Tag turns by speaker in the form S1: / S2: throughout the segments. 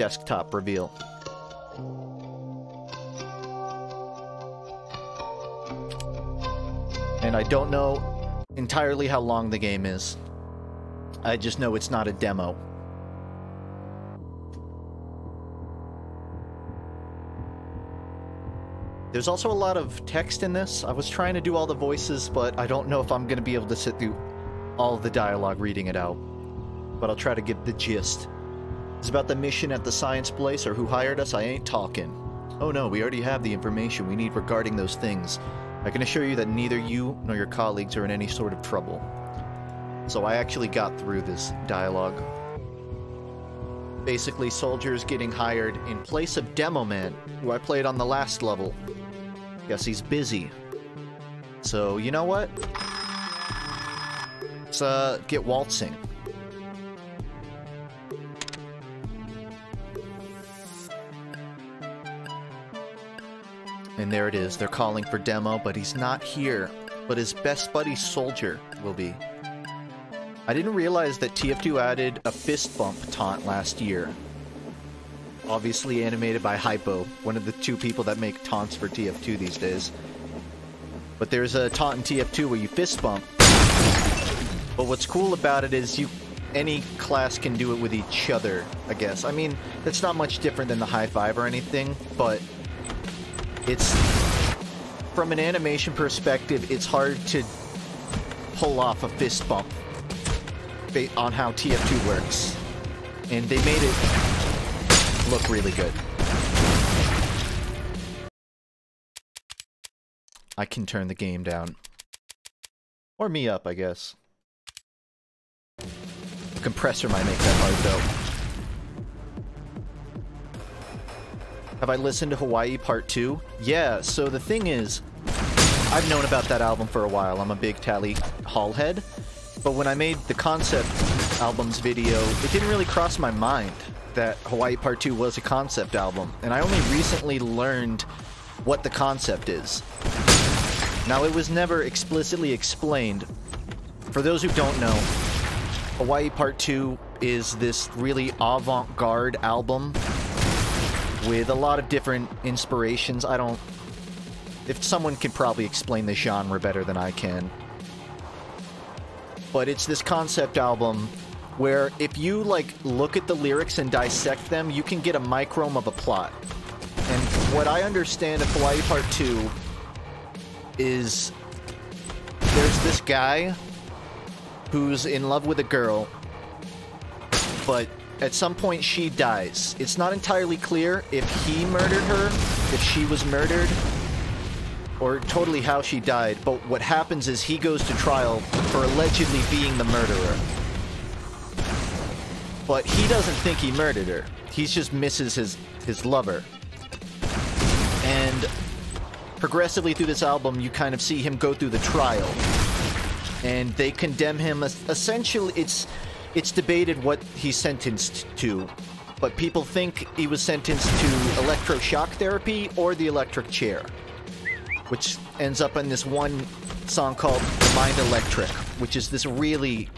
S1: desktop reveal. And I don't know entirely how long the game is. I just know it's not a demo. There's also a lot of text in this. I was trying to do all the voices, but I don't know if I'm going to be able to sit through all of the dialogue reading it out. But I'll try to get the gist. It's about the mission at the science place or who hired us. I ain't talking. Oh no, we already have the information we need regarding those things. I can assure you that neither you nor your colleagues are in any sort of trouble. So I actually got through this dialogue. Basically, soldiers getting hired in place of Demo Man, who I played on the last level. Guess he's busy. So, you know what? Let's get waltzing. And there it is. They're calling for Demo, but he's not here. But his best buddy Soldier will be. I didn't realize that TF2 added a fist bump taunt last year. Obviously animated by Hypo, one of the two people that make taunts for TF2 these days. But there's a taunt in TF2 where you fist bump. But what's cool about it is any class can do it with each other, I guess. I mean, that's not much different than the high five or anything, but it's, from an animation perspective, it's hard to pull off a fist bump on how TF2 works. And they made it look really good. I can turn the game down. Or me up, I guess. The compressor might make that hard, though. Have I listened to Hawaii Part 2? Yeah, so the thing is, I've known about that album for a while. I'm a big Tally Hall head. But when I made the concept albums video, it didn't really cross my mind that Hawaii Part 2 was a concept album. And I only recently learned what the concept is. Now, it was never explicitly explained. For those who don't know, Hawaii Part 2 is this really avant-garde album with a lot of different inspirations. If someone could probably explain the genre better than I can. But it's this concept album where if you, look at the lyrics and dissect them, you can get a microme of a plot. And what I understand of Hawaii Part 2 is there's this guy who's in love with a girl, but at some point she dies. It's not entirely clear if he murdered her, if she was murdered, or totally how she died, but what happens is he goes to trial for allegedly being the murderer. But he doesn't think he murdered her. He just misses his lover. And progressively through this album, you kind of see him go through the trial. And they condemn him, essentially, it's debated what he's sentenced to. But people think he was sentenced to electroshock therapy or the electric chair, which ends up in this one song called Mind Electric, which is this really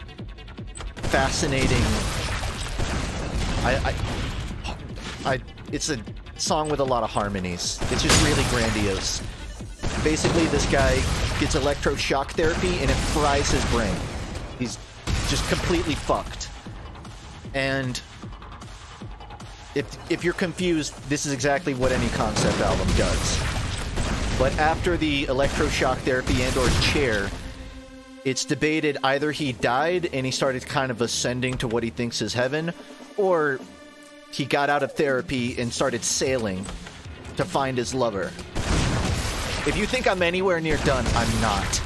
S1: fascinating... it's a song with a lot of harmonies. It's just really grandiose. Basically, this guy gets electroshock therapy and it fries his brain. He's just completely fucked. And if you're confused, this is exactly what any concept album does. But after the electroshock therapy and or chair, it's debated either he died and he started kind of ascending to what he thinks is heaven, or he got out of therapy and started sailing to find his lover. If you think I'm anywhere near done, I'm not.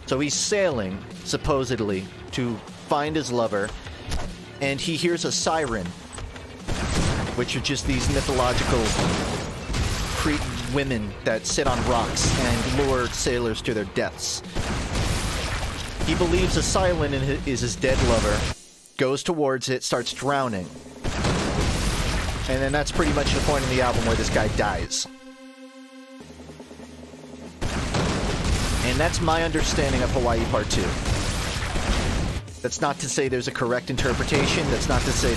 S1: So he's sailing, supposedly, to find his lover, and he hears a siren, which are just these mythological Cretan women that sit on rocks and lure sailors to their deaths. He believes a siren is his dead lover, goes towards it, starts drowning. And then that's pretty much the point in the album where this guy dies. And that's my understanding of Hawaii Part 2. That's not to say there's a correct interpretation. That's not to say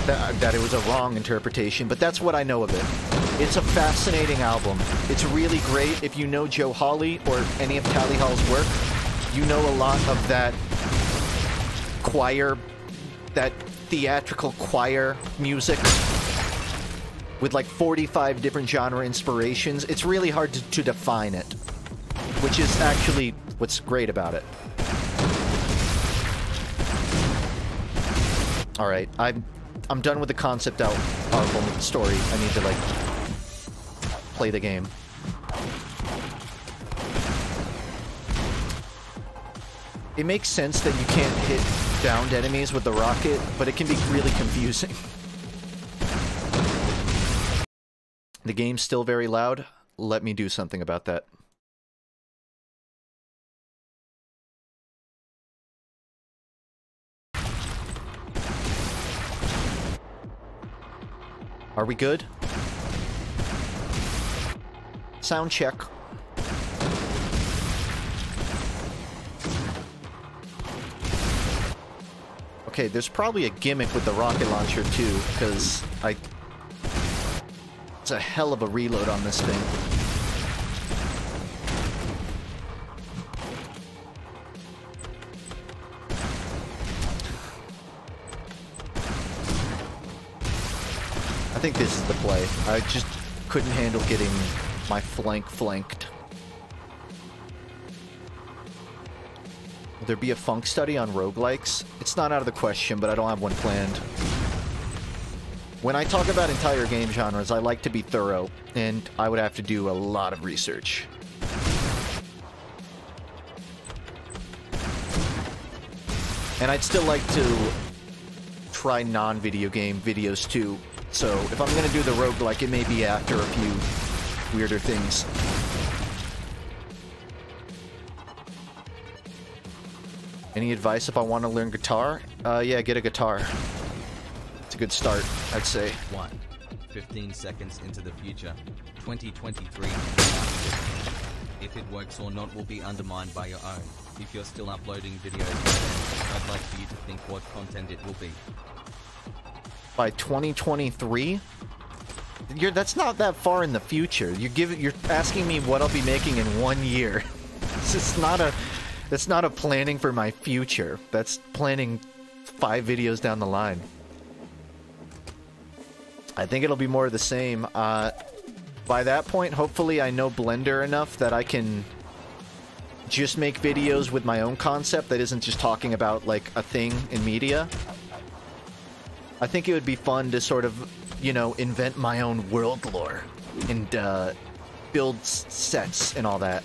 S1: that it was a wrong interpretation, but that's what I know of it. It's a fascinating album. It's really great. If you know Joe Hawley or any of Tally Hall's work, you know a lot of that choir, that theatrical choir music with like 45 different genre inspirations. It's really hard to define it, which is actually what's great about it. All right, I'm done with the concept album story. I need to like play the game. It makes sense that you can't hit downed enemies with the rocket, but it can be really confusing. The game's still very loud. Let me do something about that. Are we good? Sound check. Okay, there's probably a gimmick with the rocket launcher too, because it's a hell of a reload on this thing. I think this is the play. I just couldn't handle getting my flank flanked. Will there be a FUNKe study on roguelikes? It's not out of the question, but I don't have one planned. When I talk about entire game genres, I like to be thorough, and I would have to do a lot of research. And I'd still like to try non-video game videos too. So if I'm gonna do the roguelike, it may be after a few weirder things. Any advice if I want to learn guitar? Yeah, get a guitar. It's a good start, I'd say.
S2: 15 seconds into the future. 2023. If it works or not will be undermined by your own. If you're still uploading videos, I'd like for you to think what content it will be.
S1: By 2023? That's not that far in the future. You're asking me what I'll be making in 1 year. That's not a planning for my future. That's planning 5 videos down the line. I think it'll be more of the same. By that point, hopefully I know Blender enough that I can just make videos with my own concept that isn't just talking about, like, a thing in media. I think it would be fun to sort of, you know, invent my own world lore and build sets and all that.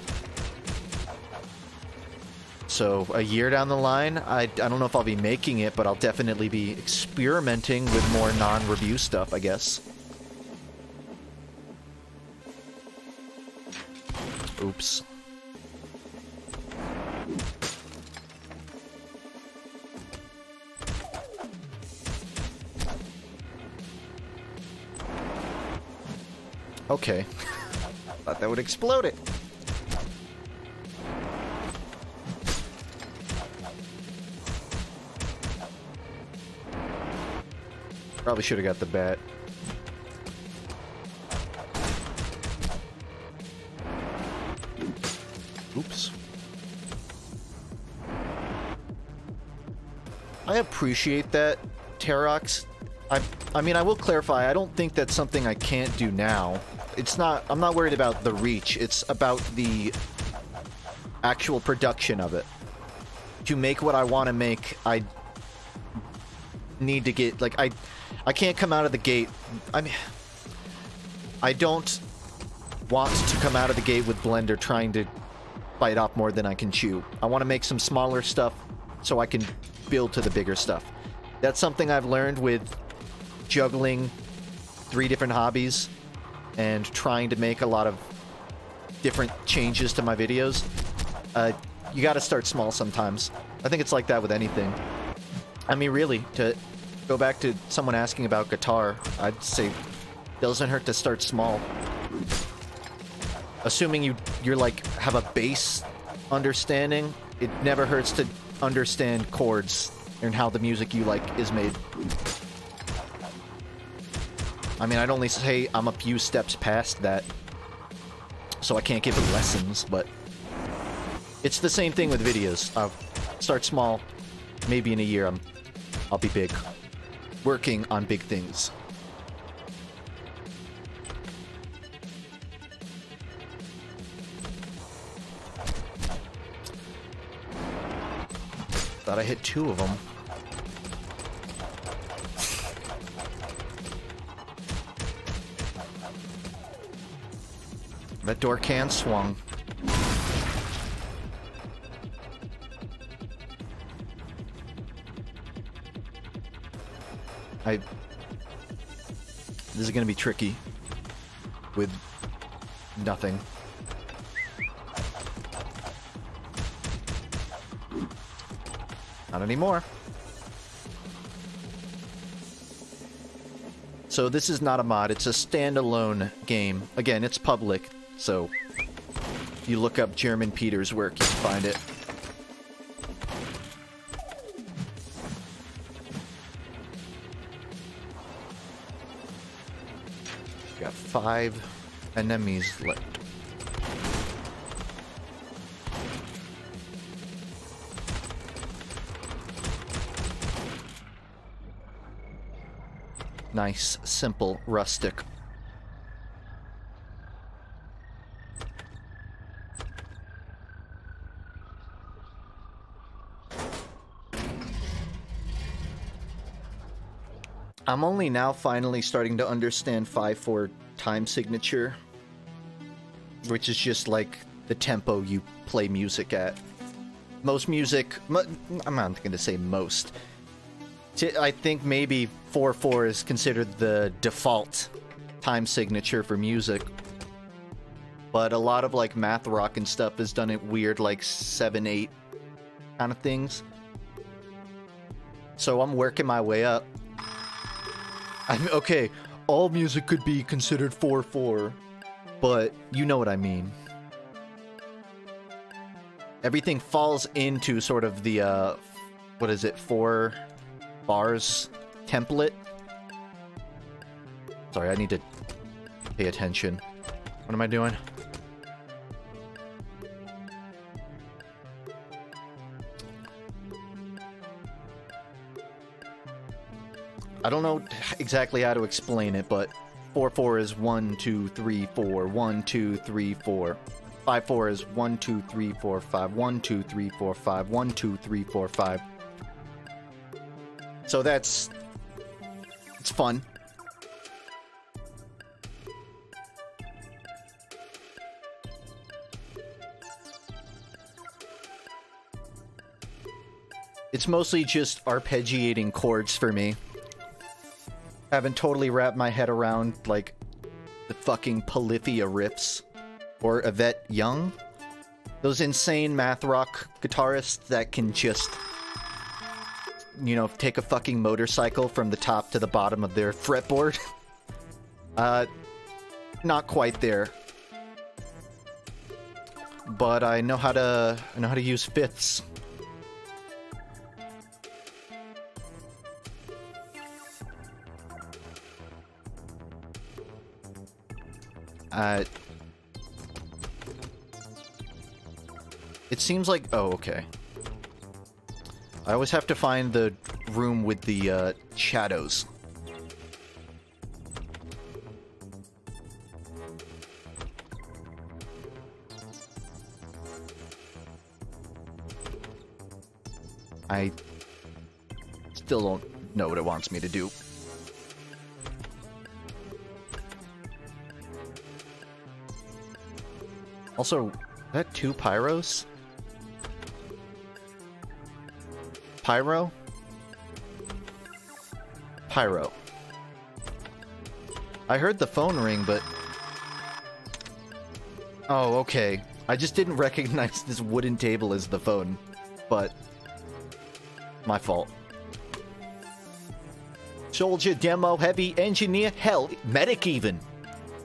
S1: So a year down the line, I don't know if I'll be making it, but I'll definitely be experimenting with more non-review stuff, I guess. Oops. Okay. Thought that would explode it. Probably should have got the bat. Oops. I appreciate that, Terox. I mean, I will clarify, I don't think that's something I can't do now. I'm not worried about the reach, it's about the actual production of it. To make what I want to make, I need to get, like, I can't come out of the gate. I mean, I don't want to come out of the gate with Blender trying to bite off more than I can chew. I want to make some smaller stuff so I can build to the bigger stuff. That's something I've learned with juggling 3 different hobbies and trying to make a lot of different changes to my videos. You gotta start small sometimes. I think it's like that with anything. I mean, really, to go back to someone asking about guitar, I'd say it doesn't hurt to start small. Assuming you're like, have a bass understanding, it never hurts to understand chords and how the music you like is made. I mean, I'd only say I'm a few steps past that, so I can't give it lessons, but it's the same thing with videos. I'll start small, maybe in a year I'll be big, working on big things. Thought I hit 2 of them. That door can swung. This is gonna be tricky with nothing. Not anymore. So this is not a mod, it's a standalone game. Again, it's public, so if you look up German Peter's work, you can find it. Got 5 enemies left. Nice, simple, rustic. I'm only now finally starting to understand 5/4 time signature, which is just like the tempo you play music at. Most music, I'm not going to say most. I think maybe 4/4 is considered the default time signature for music. But a lot of like math rock and stuff has done it weird, like 7/8 kind of things. So I'm working my way up. Okay, all music could be considered 4/4, but you know what I mean. Everything falls into sort of the, what is it, 4 bars template. Sorry, I need to pay attention. What am I doing? I don't know exactly how to explain it, but 4/4 is 1, 2, 3, 4, 1, 2, 3, 4. 5/4 is 1, 2, 3, 4, 5, 1, 2, 3, 4, 5, 1, 2, 3, 4, 5. So it's fun. It's mostly just arpeggiating chords for me. Haven't totally wrapped my head around, like, the fucking Polyphia riffs. Or Yvette Young. Those insane math rock guitarists that can just, you know, take a fucking motorcycle from the top to the bottom of their fretboard. Not quite there. But I know how to use fifths. It seems like... Oh, okay. I always have to find the room with the, shadows. I still don't know what it wants me to do. Also, is that 2 pyros? Pyro? Pyro. I heard the phone ring, but... Oh, okay. I just didn't recognize this wooden table as the phone. But... my fault. Soldier, demo, heavy, engineer, hell, medic even.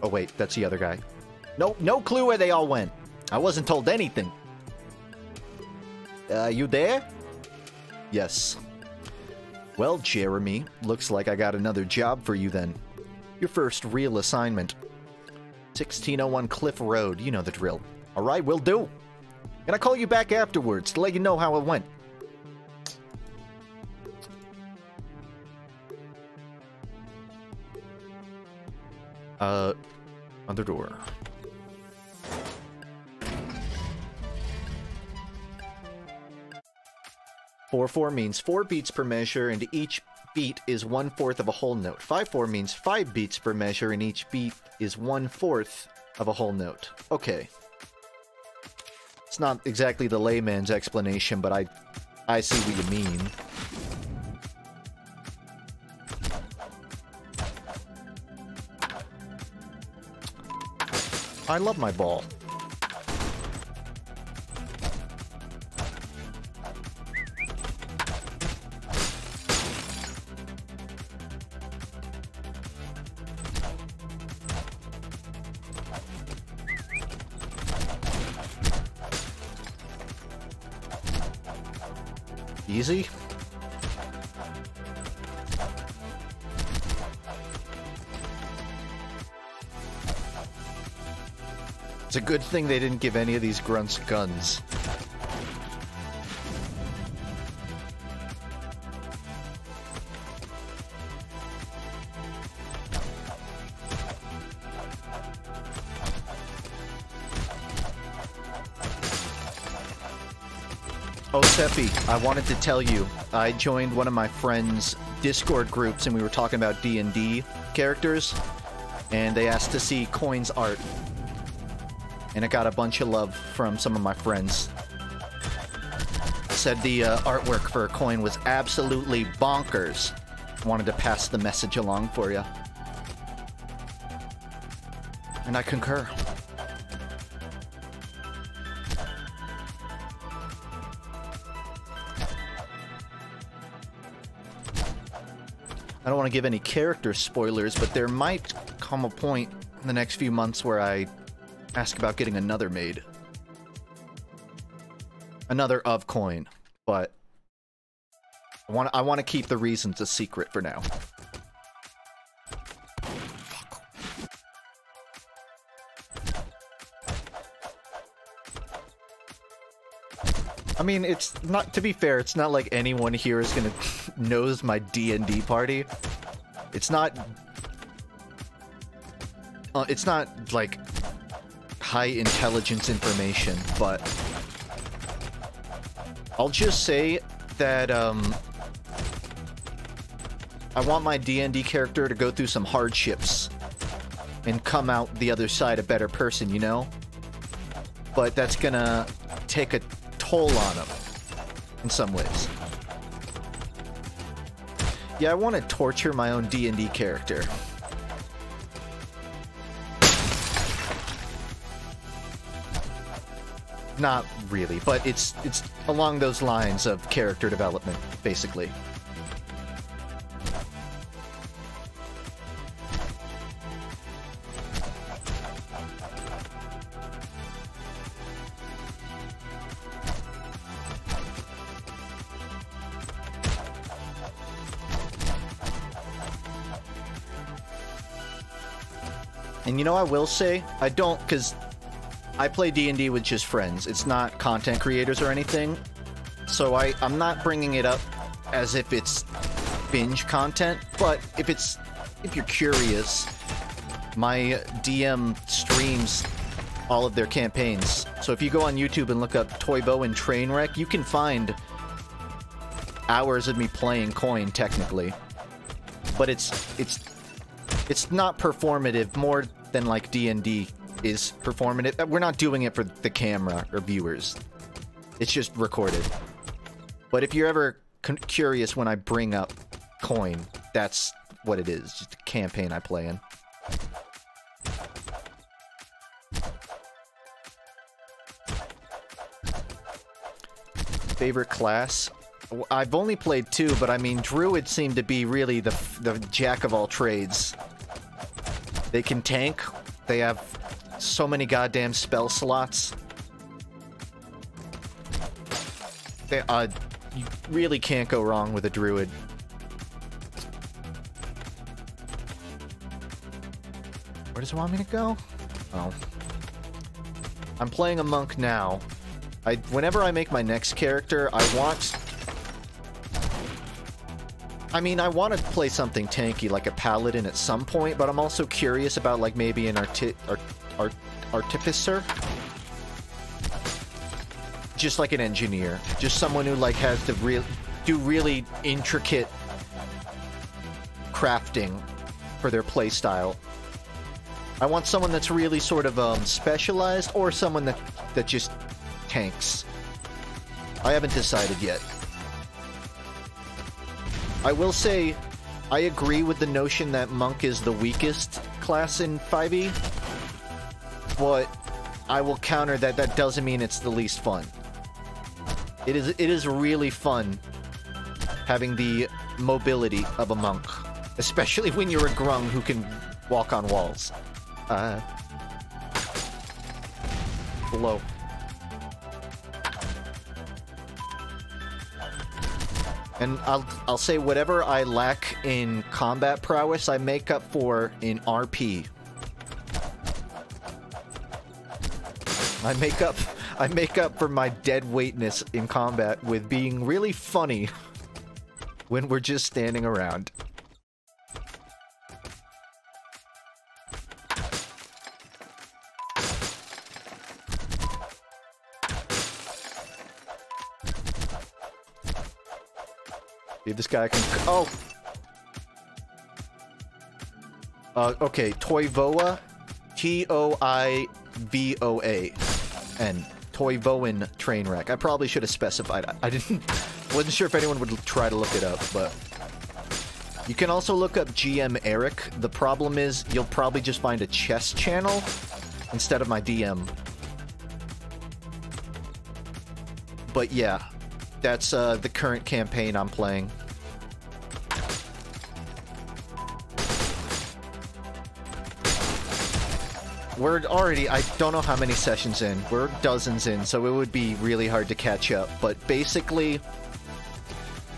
S1: Oh wait, that's the other guy. No clue where they all went. I wasn't told anything. You there? Yes. Well, Jeremy, looks like I got another job for you then. Your first real assignment. 1601 Cliff Road. You know the drill. Alright, will do. And I'll call you back afterwards to let you know how it went. Other door. 4/4 means 4 beats per measure, and each beat is 1/4 of a whole note. 5/4 means 5 beats per measure, and each beat is 1/4 of a whole note. Okay. It's not exactly the layman's explanation, but I see what you mean. I love my ball. Easy. It's a good thing they didn't give any of these grunts guns. Oh, Seppi, I wanted to tell you, I joined one of my friends' Discord groups and we were talking about D&D characters, and they asked to see Coin's art. And it got a bunch of love from some of my friends. Said the artwork for Coin was absolutely bonkers. Wanted to pass the message along for you. And I concur. I don't want to give any character spoilers, but there might come a point in the next few months where I ask about getting another made. Another of Coin, but I want to keep the reasons a secret for now. I mean, it's not, to be fair, it's not like anyone here is gonna knows my D&D party. It's not like high intelligence information, but I'll just say that I want my D&D character to go through some hardships and come out the other side a better person, you know? But that's gonna take a toll on him in some ways. Yeah, I want to torture my own D&D character. Not really, but it's along those lines of character development, basically. And you know, I will say, I don't, because I play D&D with just friends. It's not content creators or anything. So I'm not bringing it up as if it's binge content, but if you're curious, my DM streams all of their campaigns. So if you go on YouTube and look up Toy Bow and Trainwreck, you can find hours of me playing Coin, technically. But it's not performative, more than like D&D is performative. We're not doing it for the camera or viewers. It's just recorded. But if you're ever curious when I bring up Coin, that's what it is. Just a campaign I play in. Favorite class? I've only played 2, but I mean, Druids seem to be really the jack of all trades. They can tank. They have so many goddamn spell slots. You really can't go wrong with a Druid. Where does it want me to go? Oh. I'm playing a monk now. Whenever I make my next character, I want to play something tanky, like a paladin at some point, but I'm also curious about, like, maybe an artificer. Just like an engineer. Just someone who, like, has to do really intricate crafting for their playstyle. I want someone that's really sort of specialized, or someone that just tanks. I haven't decided yet. I will say, I agree with the notion that Monk is the weakest class in 5e, but I will counter that that doesn't mean it's the least fun. It is really fun having the mobility of a monk, especially when you're a grung who can walk on walls. Below. And I'll say whatever I lack in combat prowess, I make up for in RP. I make up for my dead weightness in combat with being really funny when we're just standing around. See, this guy can... Oh! Okay, Toivoa. Toivoa. And Toivoan train wreck. I probably should have specified. I wasn't sure if anyone would try to look it up, but... You can also look up GM Eric. The problem is, you'll probably just find a chess channel instead of my DM. But yeah, that's the current campaign I'm playing. We're already, I don't know how many sessions in. We're dozens in, so it would be really hard to catch up. But basically,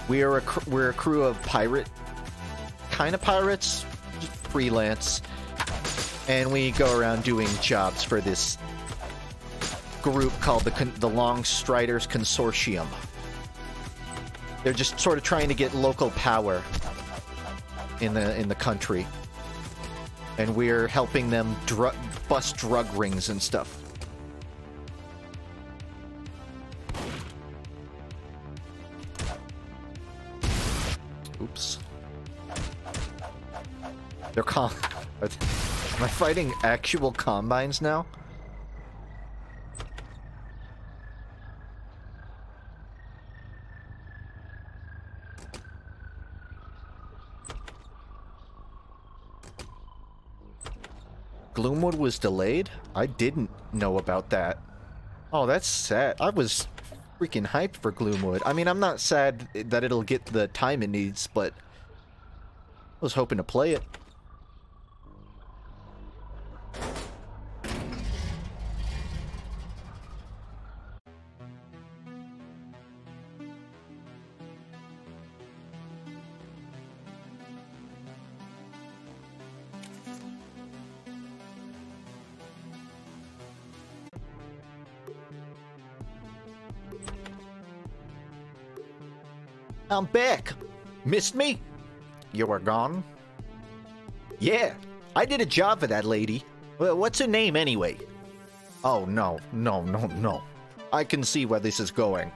S1: we're a crew of kind of pirates, just freelance, and we go around doing jobs for this group called the Long Striders Consortium. They're just sort of trying to get local power in the country, and we're helping them bust drug rings and stuff. Oops. They're am I fighting actual combines now? Gloomwood was delayed? I didn't know about that. Oh, that's sad. I was freaking hyped for Gloomwood. I mean, I'm not sad that it'll get the time it needs, but I was hoping to play it. I'm back. Missed me? You were gone? Yeah, I did a job for that lady. Well, what's her name anyway? Oh, no. I can see where this is going.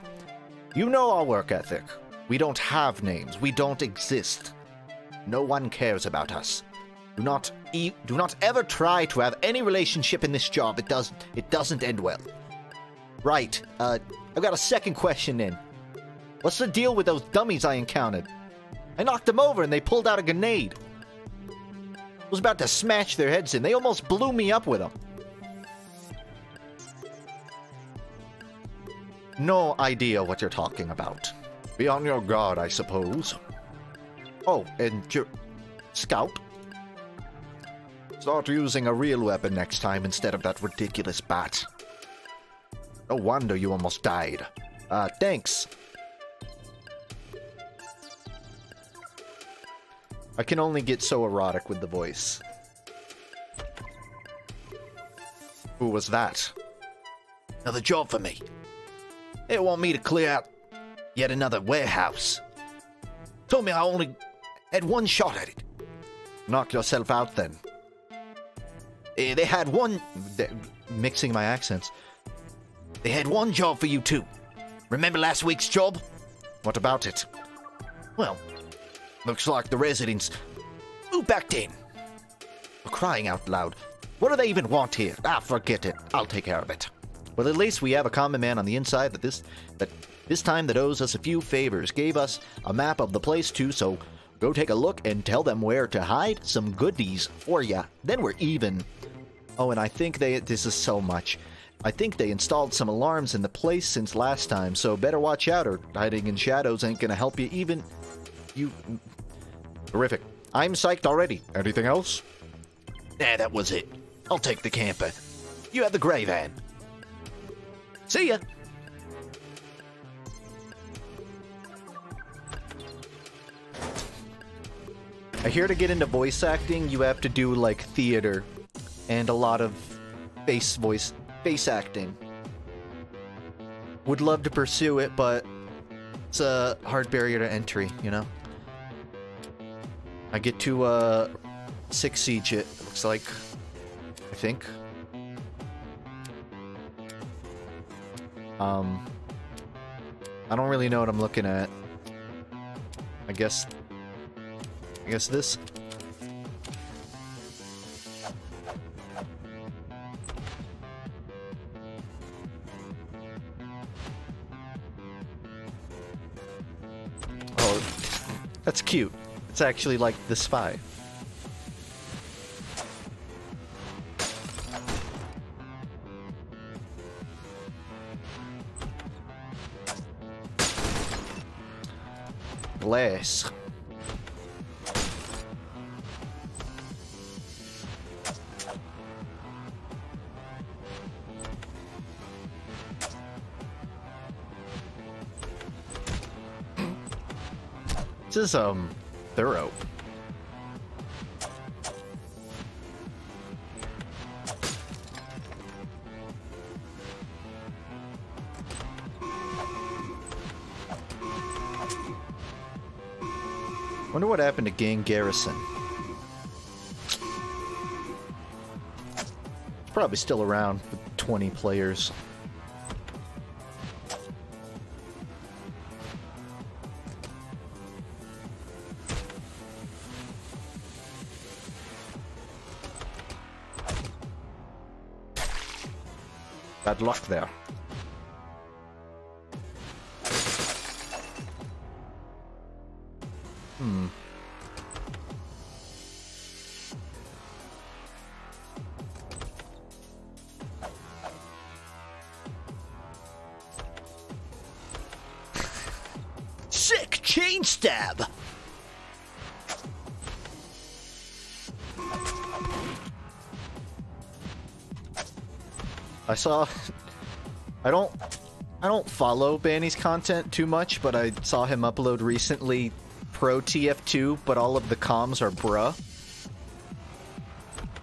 S1: You know our work ethic. We don't have names. We don't exist. No one cares about us. Do not ever try to have any relationship in this job. It doesn't end well. Right. I've got a second question then. What's the deal with those dummies I encountered? I knocked them over and they pulled out a grenade. I was about to smash their heads in. They almost blew me up with them. No idea what you're talking about. Be on your guard, I suppose. Oh, and your scout? Start using a real weapon next time instead of that ridiculous bat. No wonder you almost died. Thanks. I can only get so erotic with the voice. Who was that? Another job for me. They want me to clear out yet another warehouse. Told me I only had one shot at it. Knock yourself out then. They had one... Mixing my accents. They had one job for you too. Remember last week's job? What about it? Well, looks like the residents moved back in. For crying out loud. What do they even want here? Ah, forget it. I'll take care of it. Well, at least we have a common man on the inside that this time that owes us a few favors. Gave us a map of the place too, so go take a look and tell them where to hide some goodies for ya. Then we're even. Oh, and I think this is so much. I think they installed some alarms in the place since last time, so better watch out or hiding in shadows ain't gonna help you even. Terrific. I'm psyched already. Anything else? Nah, that was it. I'll take the camper. You have the gray van. See ya! I hear to get into voice acting, you have to do, like, theater. And a lot of face acting. Would love to pursue it, but it's a hard barrier to entry, you know? I get to, siege it, looks like. I think. I don't really know what I'm looking at. I guess this. Oh, that's cute. It's actually like The Spy. Glass. This is, thorough. Wonder what happened to Gang Garrison. It's probably still around with 20 players. Bad luck there. Sick chain stab. I don't follow Banny's content too much, but I saw him upload recently Pro TF2, but all of the comms are bruh.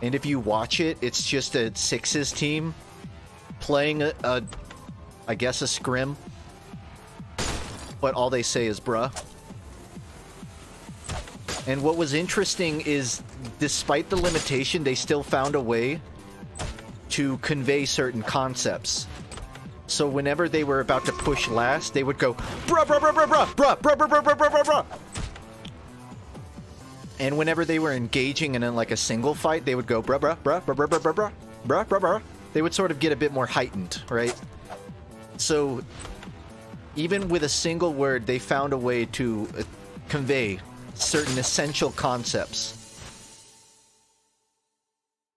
S1: And if you watch it, it's just a sixes team playing I guess a scrim, but all they say is bruh. And what was interesting is, despite the limitation, they still found a way to convey certain concepts. So whenever they were about to push last, they would go bruh bruh bruh bruh bruh bruh bruh bruh bruh bruh bruh bruh bruh. And whenever they were engaging in like a single fight, they would go bruh bruh bruh bruh bruh bruh bruh bruh bruh bruh bruh. They would sort of get a bit more heightened, right? So even with a single word, they found a way to convey certain essential concepts.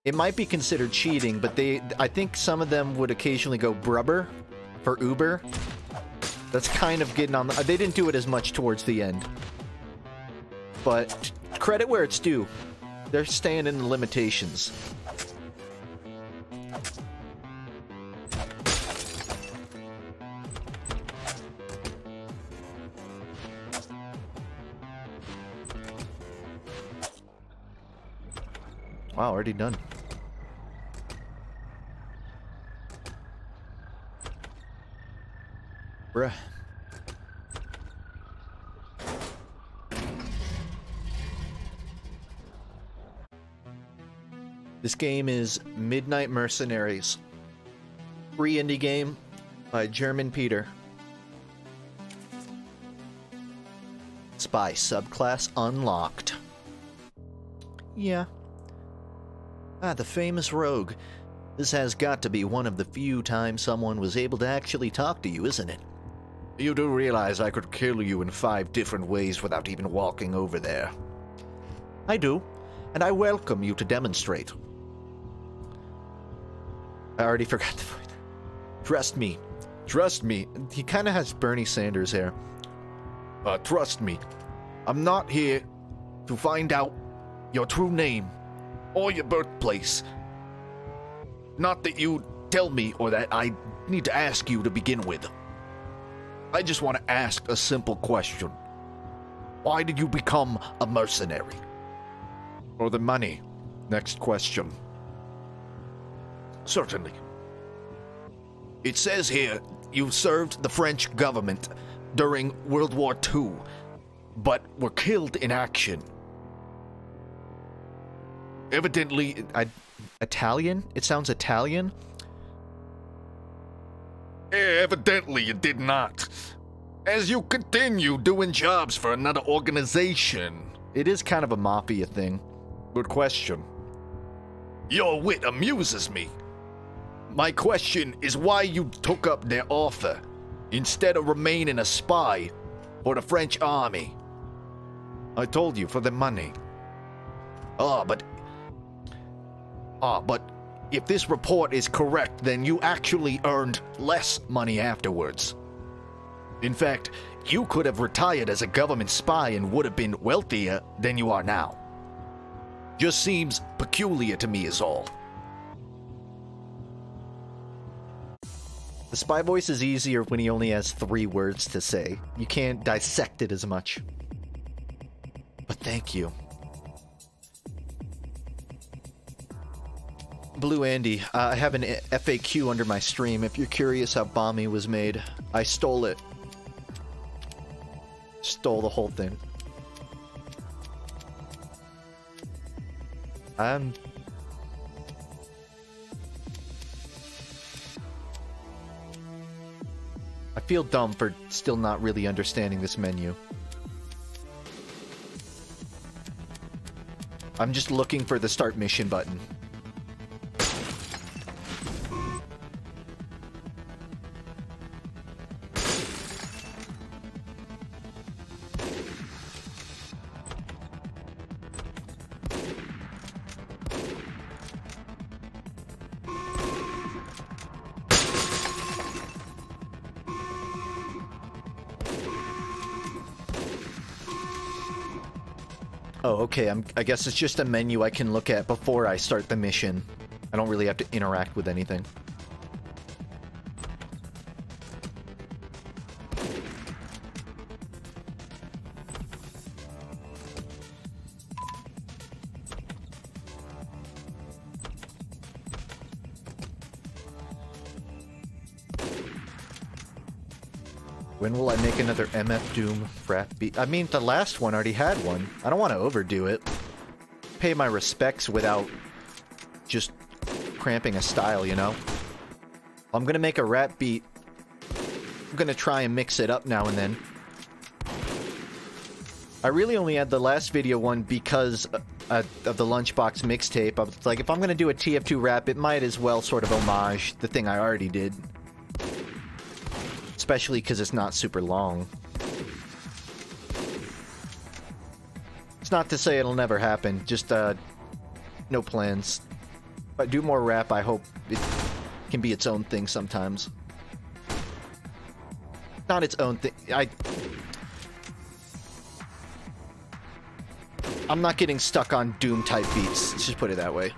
S1: It might be considered cheating, but I think some of them would occasionally go brubber for Uber. That's kind of getting on they didn't do it as much towards the end. But credit where it's due. They're staying in the limitations. Wow, already done. Bruh. This game is Midnight Mercenaries. Free indie game by German Peter. Spy subclass unlocked. Yeah. Ah, the famous rogue. This has got to be one of the few times someone was able to actually talk to you, isn't it? You do realize I could kill you in 5 different ways without even walking over there. I do, and I welcome you to demonstrate. I already forgot the fight. Trust me. Trust me. He kind of has Bernie Sanders hair. Trust me. I'm not here to find out your true name or your birthplace. Not that you tell me or that I need to ask you to begin with. I just want to ask a simple question. Why did you become a mercenary? For the money. Next question. Certainly. It says here you served the French government during World War II, but were killed in action. Evidently, Italian? It sounds Italian? Evidently you did not. As you continue doing jobs for another organization. It is kind of a mafia thing. Good question. Your wit amuses me. My question is why you took up their offer instead of remaining a spy for the French army. I told you, for the money. But if this report is correct, then you actually earned less money afterwards. In fact, you could have retired as a government spy and would have been wealthier than you are now. Just seems peculiar to me is all. The spy voice is easier when he only has 3 words to say. You can't dissect it as much. But thank you. Blue Andy, I have an FAQ under my stream. If you're curious how Bommy was made, I stole it. Stole the whole thing. I feel dumb for still not really understanding this menu. I'm just looking for the start mission button. Oh, okay, I guess it's just a menu I can look at before I start the mission. I don't really have to interact with anything. When will I make another MF Doom frat beat? I mean, the last one already had one. I don't want to overdo it. Pay my respects without just cramping a style, you know? I'm gonna make a rap beat. I'm gonna try and mix it up now and then. I really only had the last video one because of the Lunchbox mixtape. I was like, if I'm gonna do a TF2 rap, it might as well sort of homage the thing I already did. Especially because it's not super long. It's not to say it'll never happen, just no plans. If I do more rap, I hope it can be its own thing sometimes. Not its own thing. I'm not getting stuck on Doom type beats, let's just put it that way.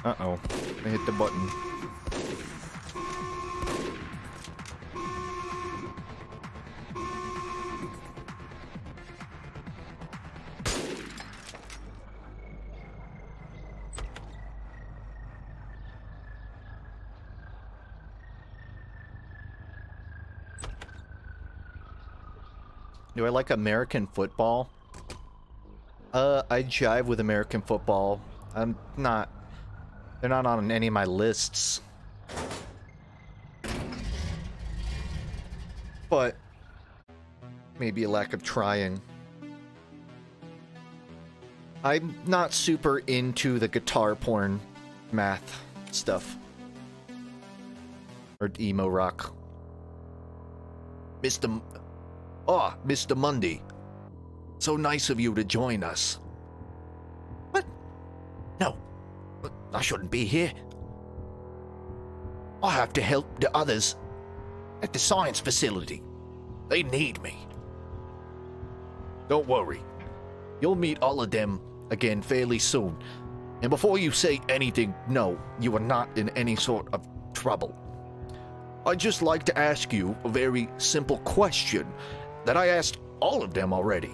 S1: Uh-oh. I hit the button. Do I like American football? I jive with American football. I'm not... They're not on any of my lists. But... maybe a lack of trying. I'm not super into the guitar porn math stuff. Or emo rock. Mr. Mundy. So nice of you to join us. What? No. I shouldn't be here. I have to help the others at the science facility. They need me. Don't worry. You'll meet all of them again fairly soon. And before you say anything, no, you are not in any sort of trouble. I'd just like to ask you a very simple question that I asked all of them already.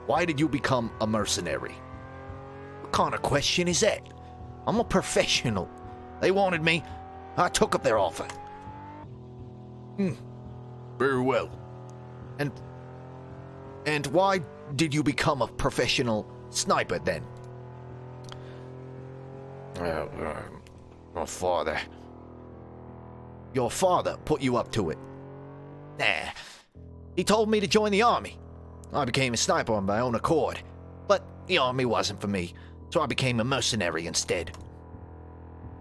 S1: Why did you become a mercenary? What kind of question is that? I'm a professional. They wanted me. I took up their offer. Very well. And why did you become a professional sniper then? My father. Your father put you up to it? Nah. He told me to join the army. I became a sniper on my own accord. But the army wasn't for me, so I became a mercenary instead.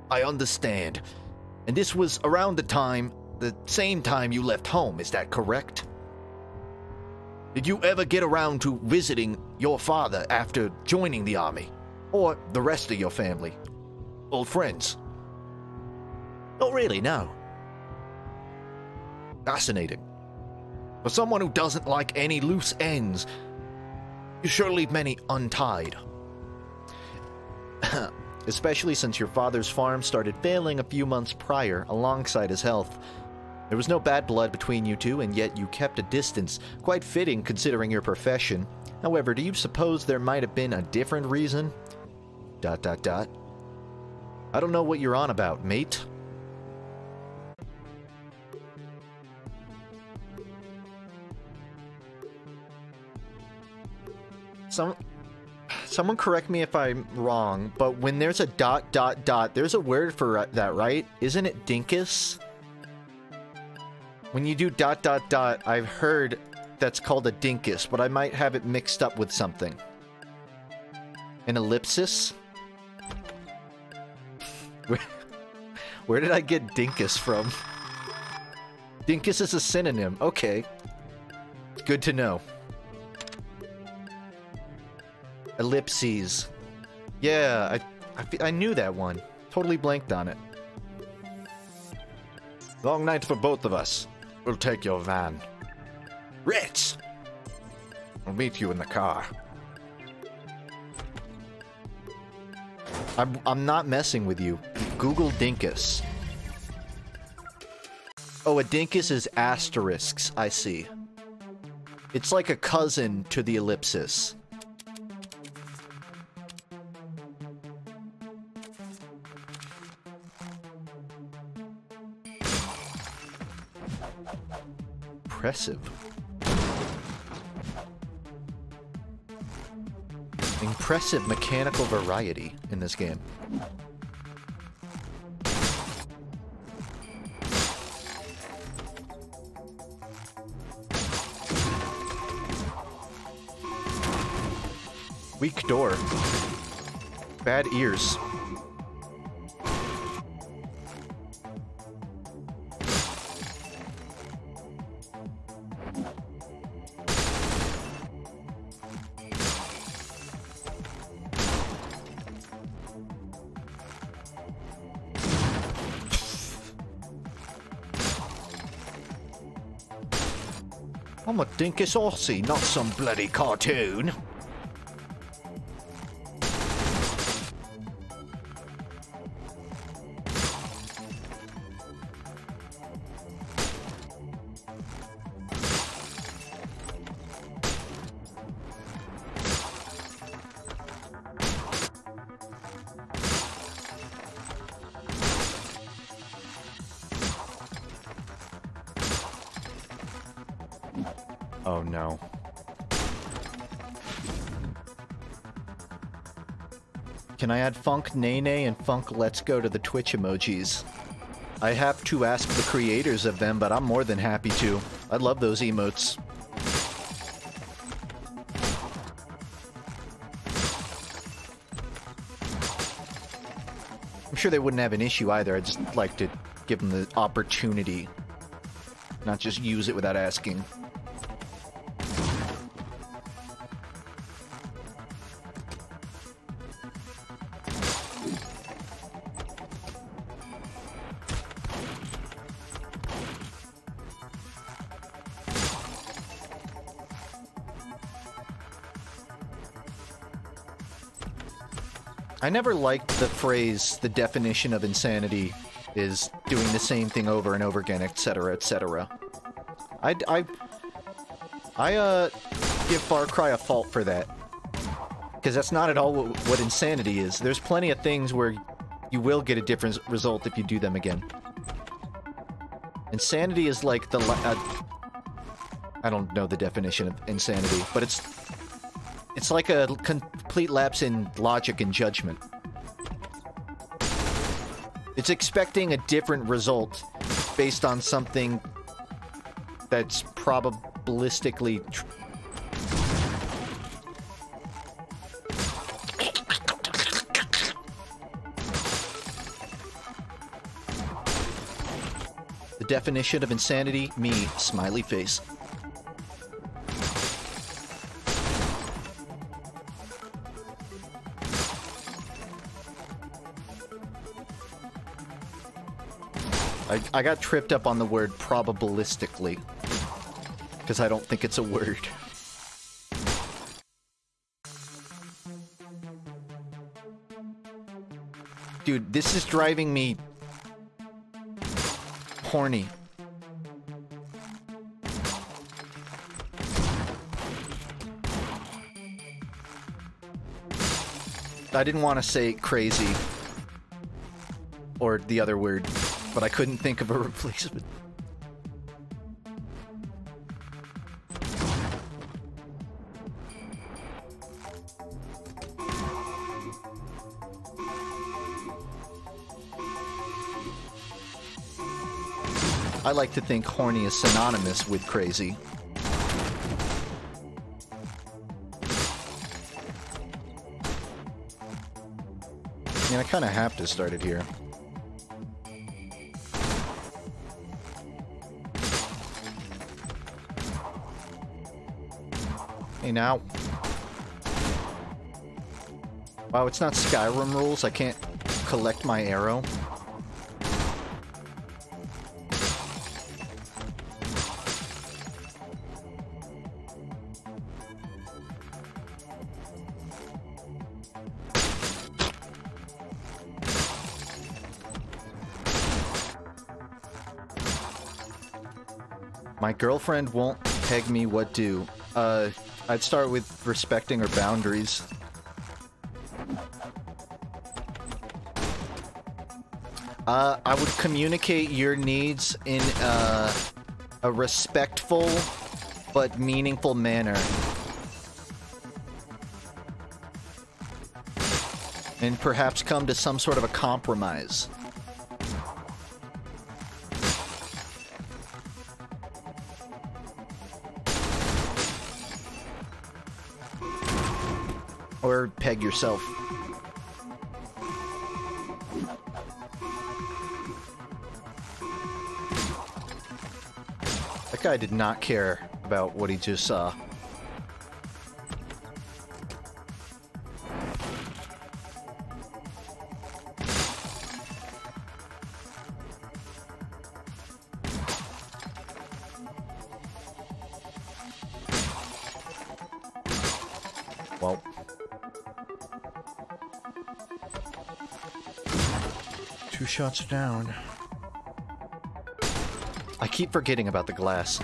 S1: I understand. And this was around the same time you left home, is that correct? Did you ever get around to visiting your father after joining the army? Or the rest of your family? Old friends? Not really, no. Fascinating. For someone who doesn't like any loose ends, you sure leave many untied. Especially since your father's farm started failing a few months prior alongside his health. There was no bad blood between you two, and yet you kept a distance, quite fitting considering your profession. However, do you suppose there might have been a different reason? ... I don't know what you're on about, mate. Someone correct me if I'm wrong, but when there's a ... there's a word for that, right? Isn't it dinkus? When you do ... I've heard that's called a dinkus, but I might have it mixed up with something. An ellipsis? Where did I get dinkus from? Dinkus is a synonym. Okay. Good to know. Ellipses. Yeah, I knew that one. Totally blanked on it. Long night for both of us. We'll take your van. Ritz! I'll meet you in the car. I'm not messing with you. Google dinkus. Oh, a dinkus is asterisks. I see. It's like a cousin to the ellipsis. Impressive. Impressive mechanical variety in this game. Weak door. Bad ears. I'm a dinkus Aussie, not some bloody cartoon. Oh no. Can I add Funk Nene and Funk Let's Go to the Twitch emojis? I have to ask the creators of them, but I'm more than happy to. I love those emotes. I'm sure they wouldn't have an issue either. I'd just like to give them the opportunity, not just use it without asking. I never liked the phrase, the definition of insanity is doing the same thing over and over again, etc., etc. I give Far Cry a fault for that. Because that's not at all what insanity is. There's plenty of things where you will get a different result if you do them again. Insanity is like the... I don't know the definition of insanity, but it's like a complete lapse in logic and judgment. It's expecting a different result based on something that's probabilistically the definition of insanity, me, smiley face. I got tripped up on the word probabilistically, because I don't think it's a word. Dude, this is driving me horny. I didn't want to say crazy, or the other word, but I couldn't think of a replacement. I like to think horny is synonymous with crazy. I mean, I kind of have to start it here. Hey, now. Wow, it's not Skyrim rules. I can't collect my arrow. My girlfriend won't peg me what do. I'd start with respecting her boundaries. I would communicate your needs in a respectful but meaningful manner. And perhaps come to some sort of a compromise. Or peg yourself. That guy did not care about what he just saw. Well. Two shots down. I keep forgetting about the glass.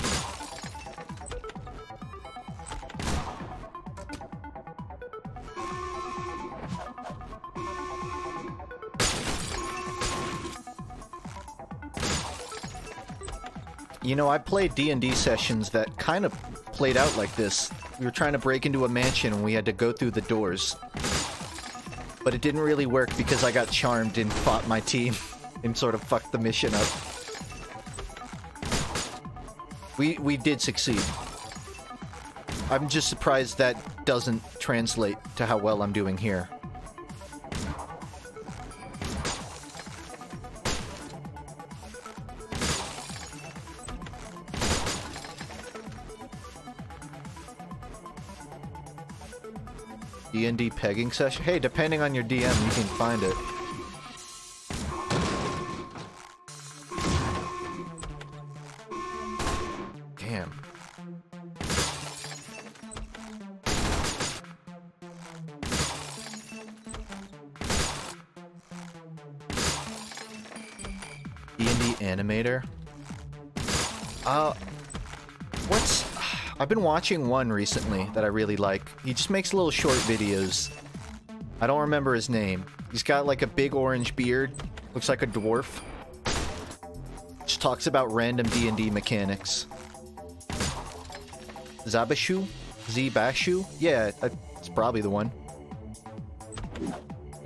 S1: You know, I played D&D sessions that kind of played out like this. We were trying to break into a mansion and we had to go through the doors. But it didn't really work because I got charmed and fought my team and sort of fucked the mission up. We did succeed. I'm just surprised that doesn't translate to how well I'm doing here. D&D pegging session? Hey, depending on your DM, you can find it. Damn. D&D animator? I've been watching one recently that I really like. He just makes little short videos. I don't remember his name. He's got like a big orange beard. Looks like a dwarf. Just talks about random D&D mechanics. Zabashu? Z-Bashu? Yeah, it's probably the one.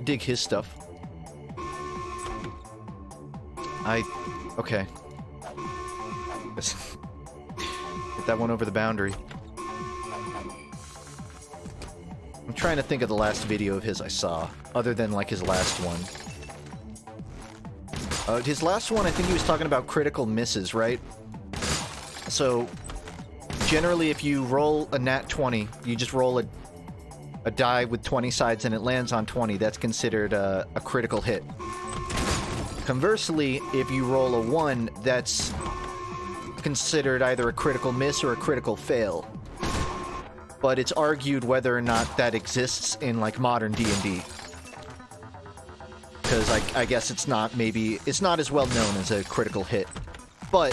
S1: I dig his stuff. Okay. Get that one over the boundary. I'm trying to think of the last video of his I saw, other than like his last one. His last one, I think he was talking about critical misses, right? So, generally if you roll a nat 20, you just roll a die with 20 sides and it lands on 20, that's considered a critical hit. Conversely, if you roll a 1, that's considered either a critical miss or a critical fail. But it's argued whether or not that exists in like modern D&D. Because I guess it's not as well known as a critical hit. But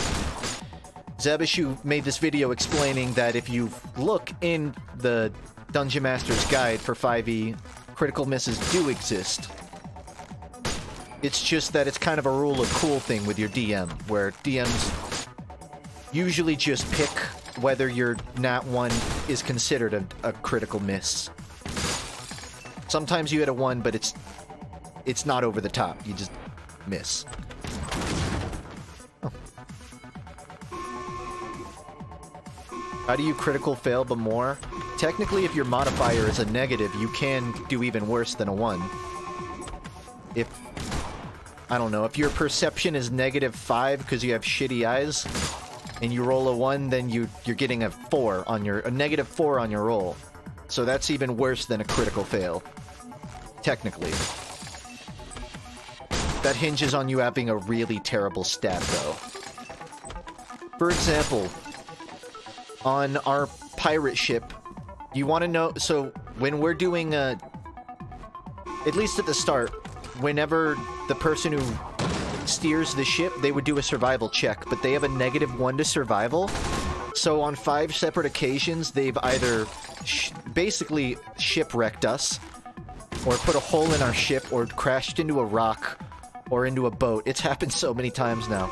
S1: Zabashu made this video explaining that if you look in the Dungeon Master's Guide for 5e, critical misses do exist. It's just that it's kind of a rule of cool thing with your DM, where DMs usually just pick whether your nat 1 is considered a critical miss. Sometimes you hit a 1, but it's not over the top. You just miss. Oh. How do you critical fail but more? Technically, if your modifier is a negative, you can do even worse than a 1. I don't know, if your perception is -5 because you have shitty eyes, and you roll a 1, then you're getting a -4 on your roll. So that's even worse than a critical fail. Technically. That hinges on you having a really terrible stat, though. For example, on our pirate ship, you want to know... So, when we're doing at least at the start, whenever the person who steers the ship, they would do a survival check, but they have a -1 to survival. So on 5 separate occasions, they've either basically shipwrecked us, or put a hole in our ship, or crashed into a rock, or into a boat. It's happened so many times now.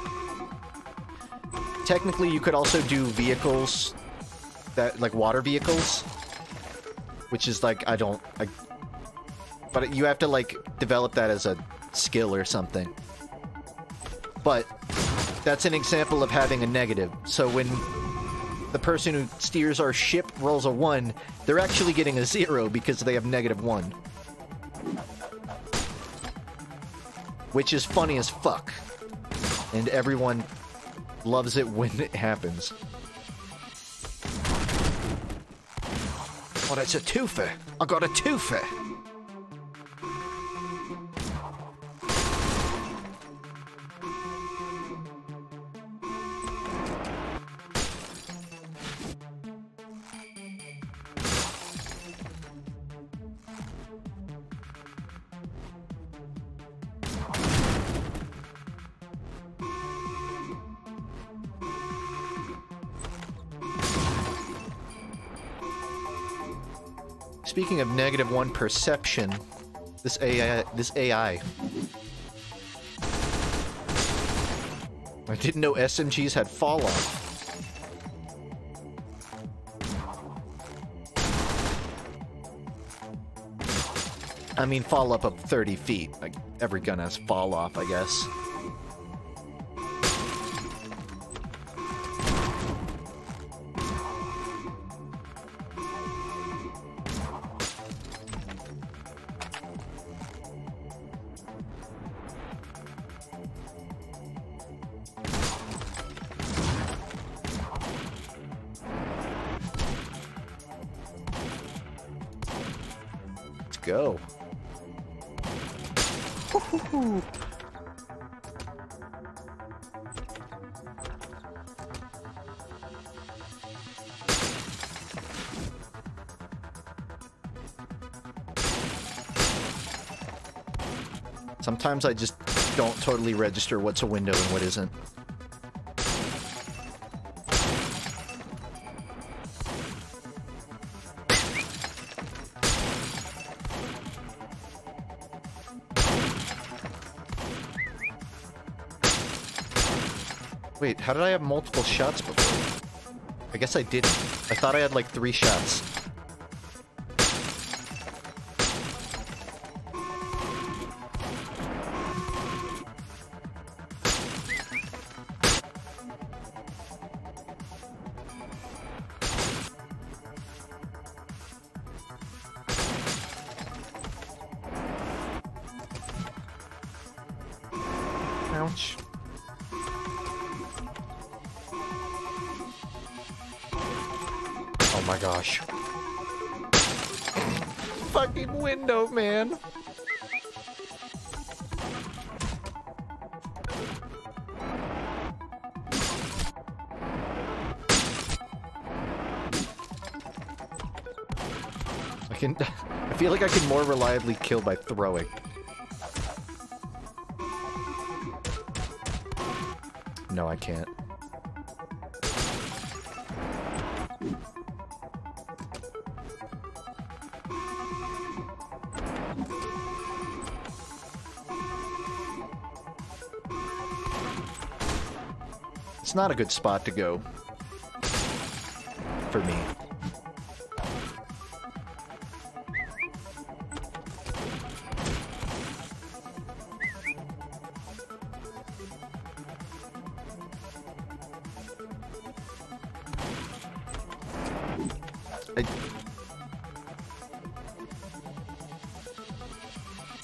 S1: Technically, you could also do vehicles, like water vehicles, which is like, but you have to like develop that as a skill or something. But that's an example of having a negative. So when the person who steers our ship rolls a 1, they're actually getting a 0 because they have -1. Which is funny as fuck. And everyone loves it when it happens. Oh, that's a twofer. I got a twofer. Speaking of -1 perception, this AI. I didn't know SMGs had fall off. I mean, fall up 30 feet. Like, every gun has fall off, I guess. Let's go. Woo-hoo-hoo. Sometimes I just don't totally register what's a window and what isn't. Wait, how did I have multiple shots before? I guess I didn't. I thought I had like 3 shots. Ouch. Oh my gosh. Fucking window, man. I feel like I can more reliably kill by throwing. No, I can't. It's not a good spot to go for me.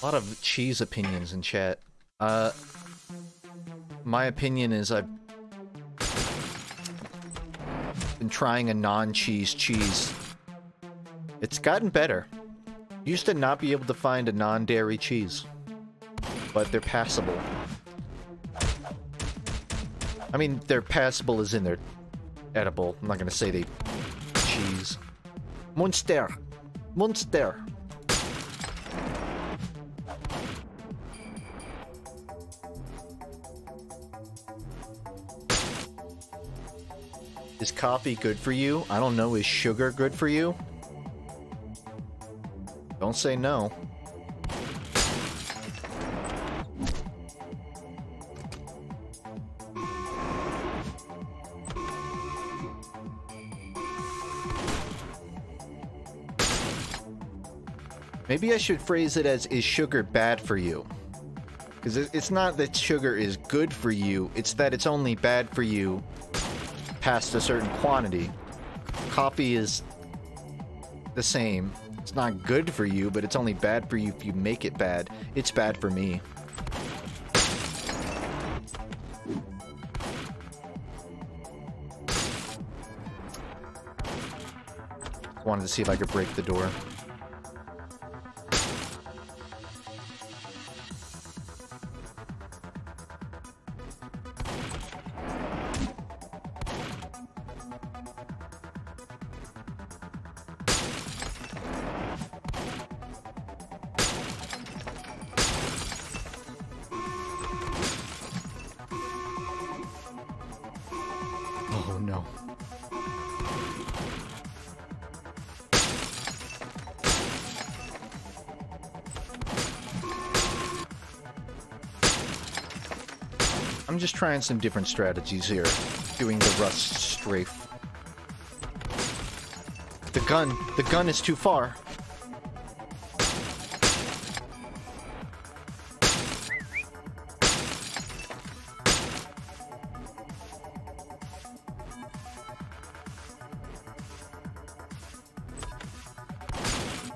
S1: A lot of cheese opinions in chat. My opinion is I've been trying a non-cheese cheese. It's gotten better. Used to not be able to find a non-dairy cheese, but they're passable. I mean, they're passable as in they're edible. I'm not gonna say they cheese. Munster. Munster. Is coffee good for you? I don't know. Is sugar good for you? Don't say no. Maybe I should phrase it as, is sugar bad for you? Because it's not that sugar is good for you, it's that it's only bad for you past a certain quantity. Coffee is the same. It's not good for you, but it's only bad for you if you make it bad. It's bad for me. Wanted to see if I could break the door. Oh no. I'm just trying some different strategies here. Doing the rust strafe. The gun is too far.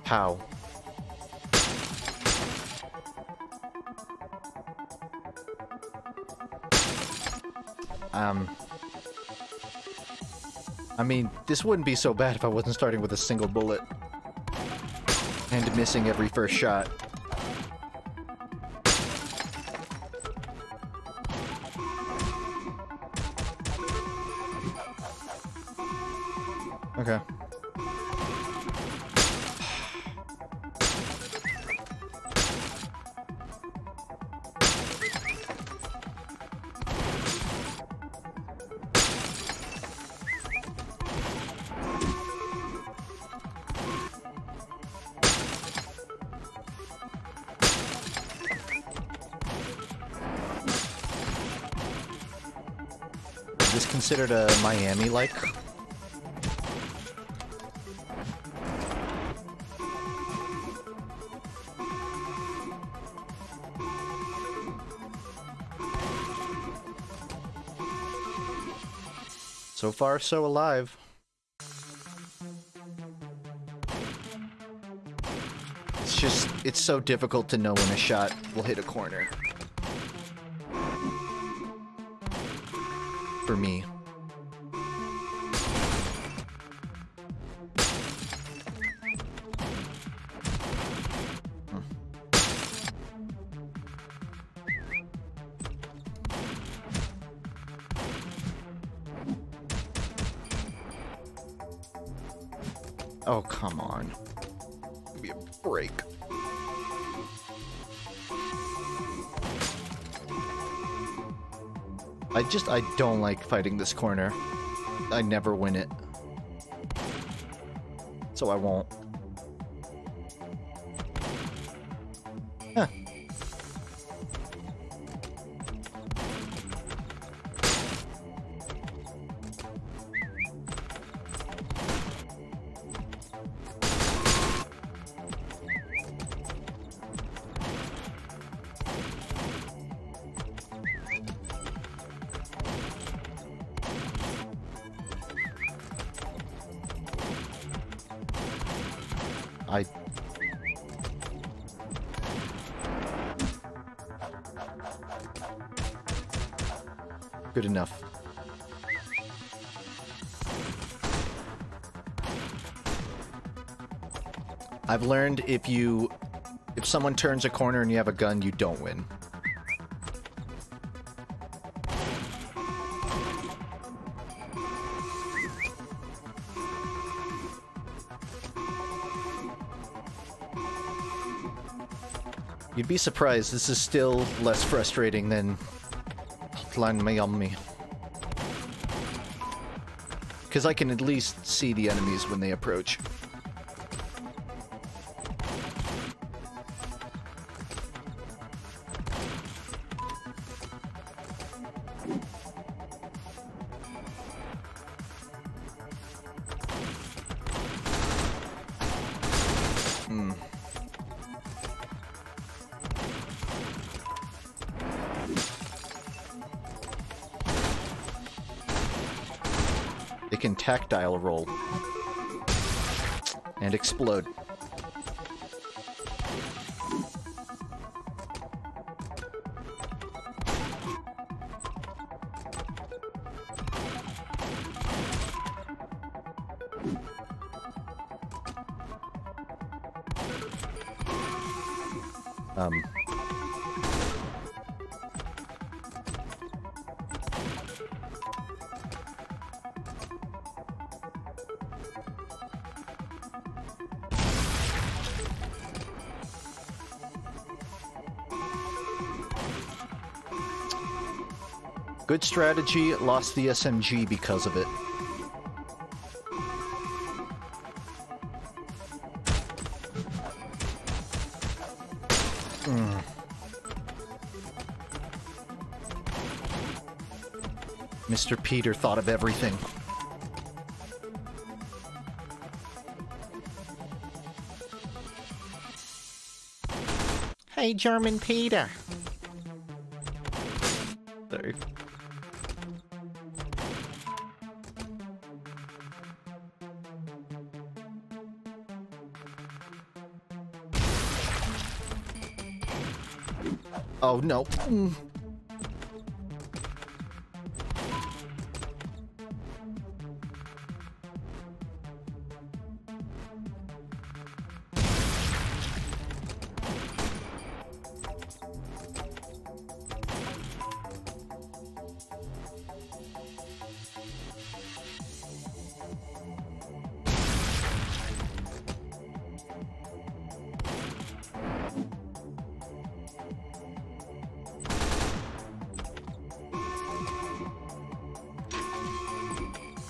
S1: How? I mean, this wouldn't be so bad if I wasn't starting with a single bullet. And missing every first shot. Okay. Is this considered a Miami-like? So far, so alive. It's just, it's so difficult to know when a shot will hit a corner. For me. Oh, come on. Give me a break. I don't like fighting this corner. I never win it. So I won't. Huh. Good enough. I've learned if someone turns a corner and you have a gun, you don't win. You'd be surprised, this is still less frustrating than Hotline Miami. Because I can at least see the enemies when they approach. It can tactile roll and explode. Good strategy, lost the SMG because of it. Mr. Peter thought of everything. Hey, German Peter. Sorry. Oh, no.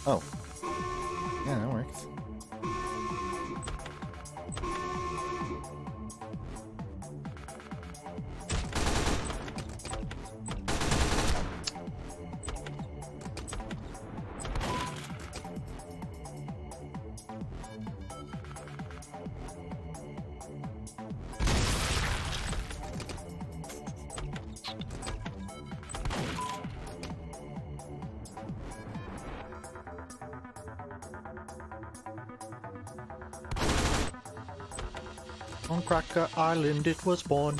S1: Oh. Yeah, that works. On Cracker Island it was born.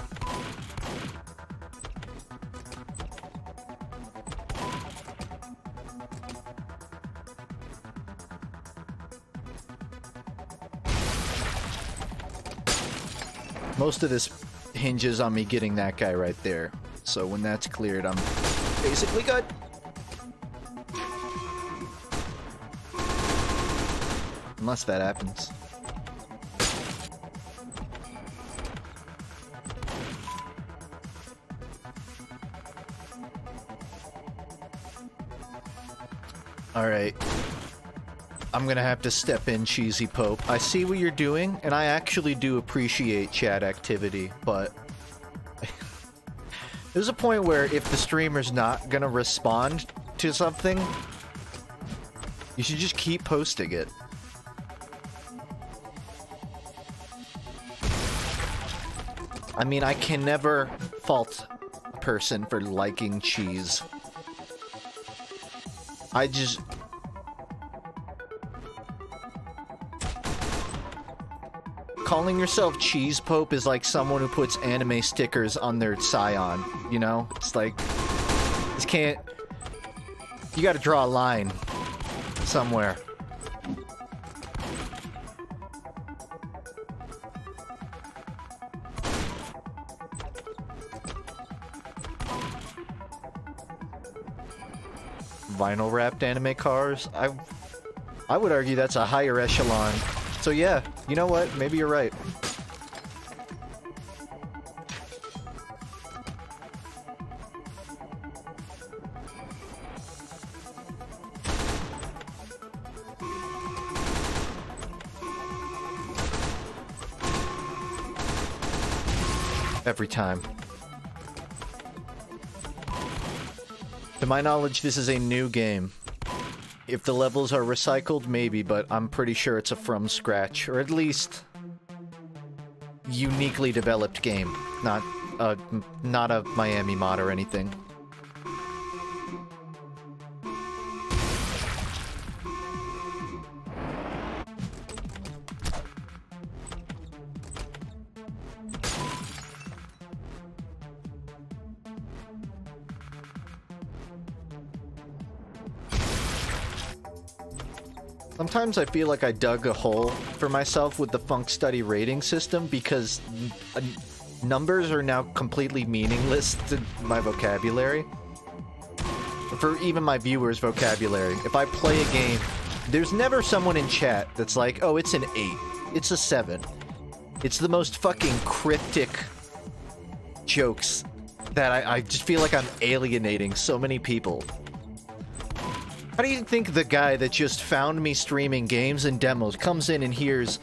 S1: Most of this hinges on me getting that guy right there. So when that's cleared, I'm basically good. Unless that happens. Alright. I'm gonna have to step in, Cheesy Pope. I see what you're doing, and I actually do appreciate chat activity, but... there's a point where if the streamer's not gonna respond to something, you should just keep posting it. I mean, I can never fault a person for liking cheese. I just... calling yourself Cheese Pope is like someone who puts anime stickers on their Scion, you know? It's like... just can't... you gotta draw a line somewhere. Vinyl wrapped anime cars. I would argue that's a higher echelon. So yeah, you know what? Maybe you're right. Every time. To my knowledge, this is a new game. If the levels are recycled, maybe, but I'm pretty sure it's a from scratch, or at least uniquely developed game. Not a Miami mod or anything. Sometimes I feel like I dug a hole for myself with the FUNKe study rating system because numbers are now completely meaningless to my vocabulary. For even my viewers' vocabulary. If I play a game, there's never someone in chat that's like, oh, it's an 8. It's a 7. It's the most fucking cryptic jokes that I just feel like I'm alienating so many people. How do you think the guy that just found me streaming games and demos comes in and hears,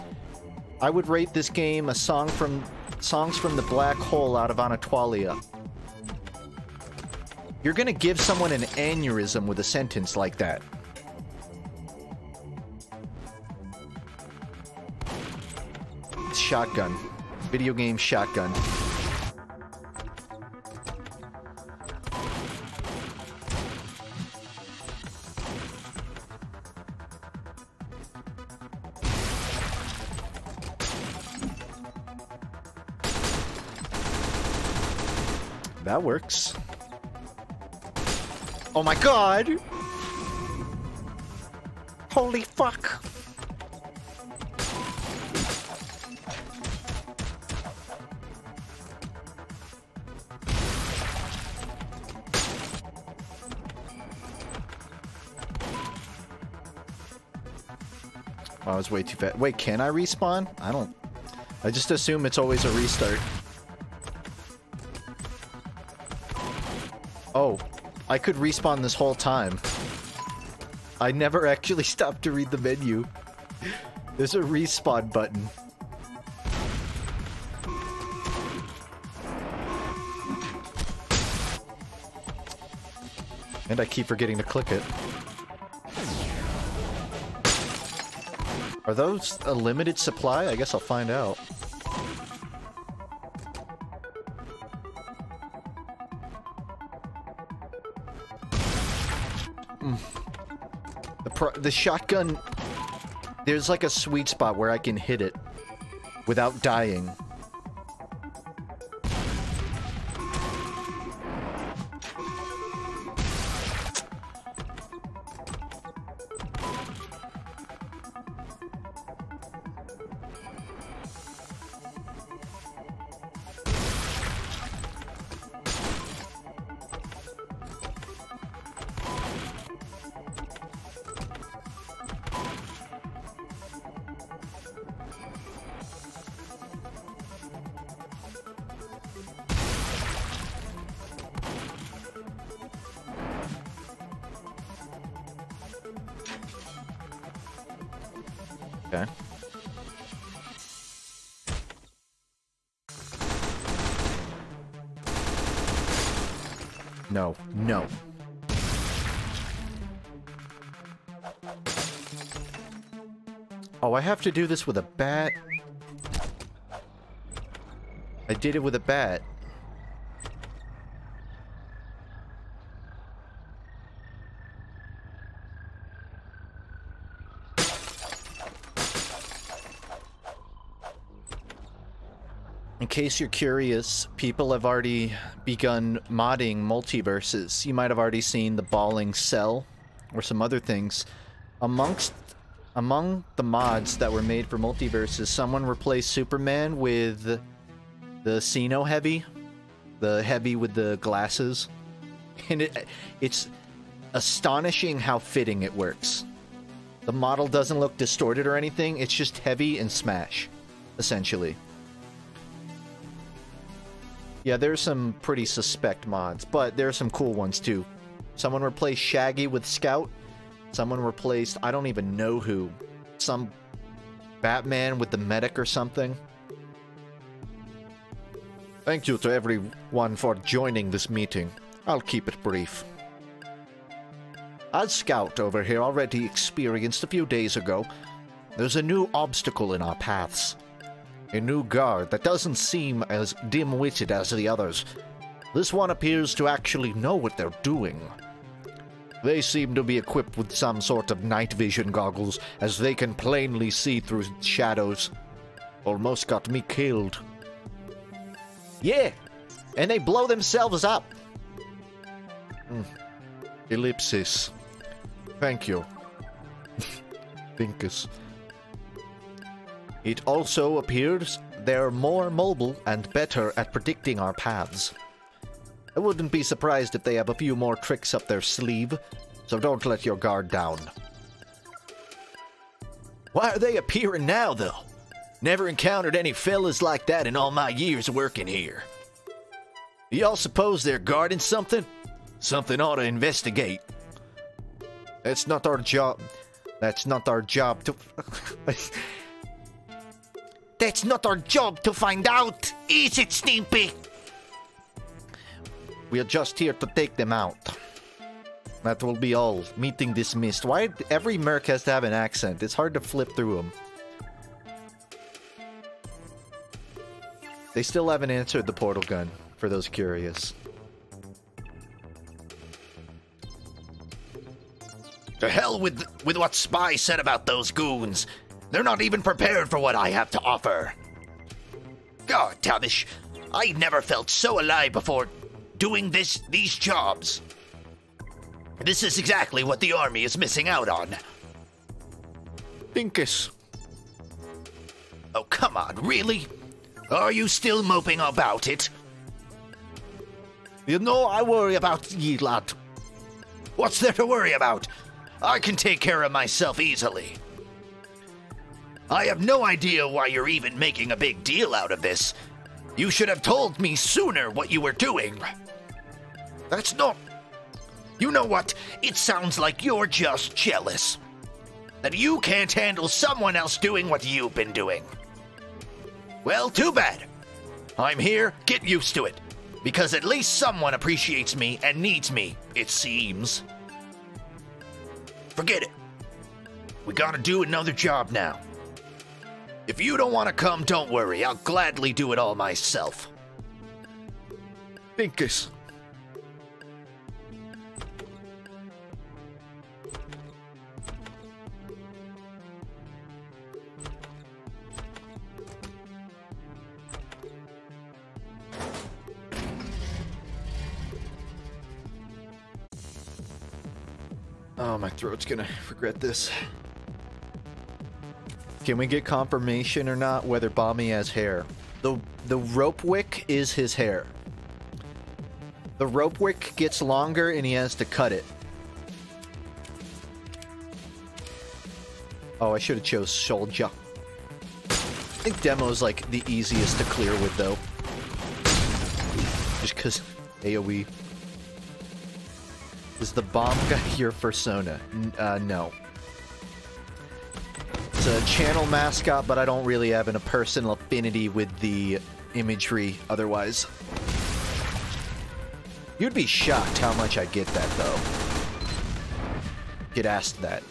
S1: I would rate this game a songs from the black hole out of Anatolia? You're gonna give someone an aneurysm with a sentence like that. It's shotgun. Video game shotgun. That works. Oh my god! Holy fuck! Oh, I was way too fast. Wait, can I respawn? I don't... I just assume it's always a restart. Oh, I could respawn this whole time. I never actually stopped to read the menu. There's a respawn button. And I keep forgetting to click it. Are those a limited supply? I guess I'll find out. The shotgun, there's like a sweet spot where I can hit it without dying. Okay. No, no. Oh, I have to do this with a bat? I did it with a bat. In case you're curious, people have already begun modding multiverses. You might have already seen the balling cell or some other things. Among the mods that were made for multiverses, someone replaced Superman with the Sino Heavy, the Heavy with the glasses. And it's astonishing how fitting it works. The model doesn't look distorted or anything, it's just heavy and smash, essentially. Yeah, there's some pretty suspect mods, but there are some cool ones too. Someone replaced Shaggy with Scout. Someone replaced, I don't even know who, some Batman with the Medic or something. Thank you to everyone for joining this meeting. I'll keep it brief. As Scout over here already experienced a few days ago, there's a new obstacle in our paths. A new guard that doesn't seem as dim-witted as the others. This one appears to actually know what they're doing. They seem to be equipped with some sort of night vision goggles, as they can plainly see through shadows. Almost got me killed. Yeah, and they blow themselves up. Ellipsis. Thank you. Finkus. It also appears they're more mobile and better at predicting our paths. I wouldn't be surprised if they have a few more tricks up their sleeve, so don't let your guard down. Why are they appearing now, though? Never encountered any fellas like that in all my years working here. Y'all suppose they're guarding something? Something ought to investigate. That's not our job. That's not our job to... That's not our job to find out, is it, Snimpy? We're just here to take them out. That will be all. Meeting dismissed. Why every merc has to have an accent? It's hard to flip through them. They still haven't answered the portal gun, for those curious. To hell with what Spy said about those goons. They're not even prepared for what I have to offer. God, Tavish, I never felt so alive before.
S3: doing these jobs. This is exactly what the army is missing out on.
S1: Binkus.
S3: Oh, come on, really? Are you still moping about it?
S1: You know I worry about ye, lad.
S3: What's there to worry about? I can take care of myself easily. I have no idea why you're even making a big deal out of this. You should have told me sooner what you were doing. That's not... You know what? It sounds like you're just jealous. That you can't handle someone else doing what you've been doing. Well, too bad. I'm here, get used to it. Because at least someone appreciates me and needs me, it seems. Forget it. We gotta do another job now. If you don't want to come, don't worry. I'll gladly do it all myself.
S1: Binkus. Oh, my throat's gonna regret this. Can we get confirmation or not whether Bommy has hair? The rope wick is his hair. The rope wick gets longer and he has to cut it. Oh, I should have chose Soldier. I think demo's like the easiest to clear with though. Just cause AoE. Is the bomb guy your persona? No. It's a channel mascot, but I don't really have a personal affinity with the imagery otherwise. You'd be shocked how much I get that, though. Get asked that.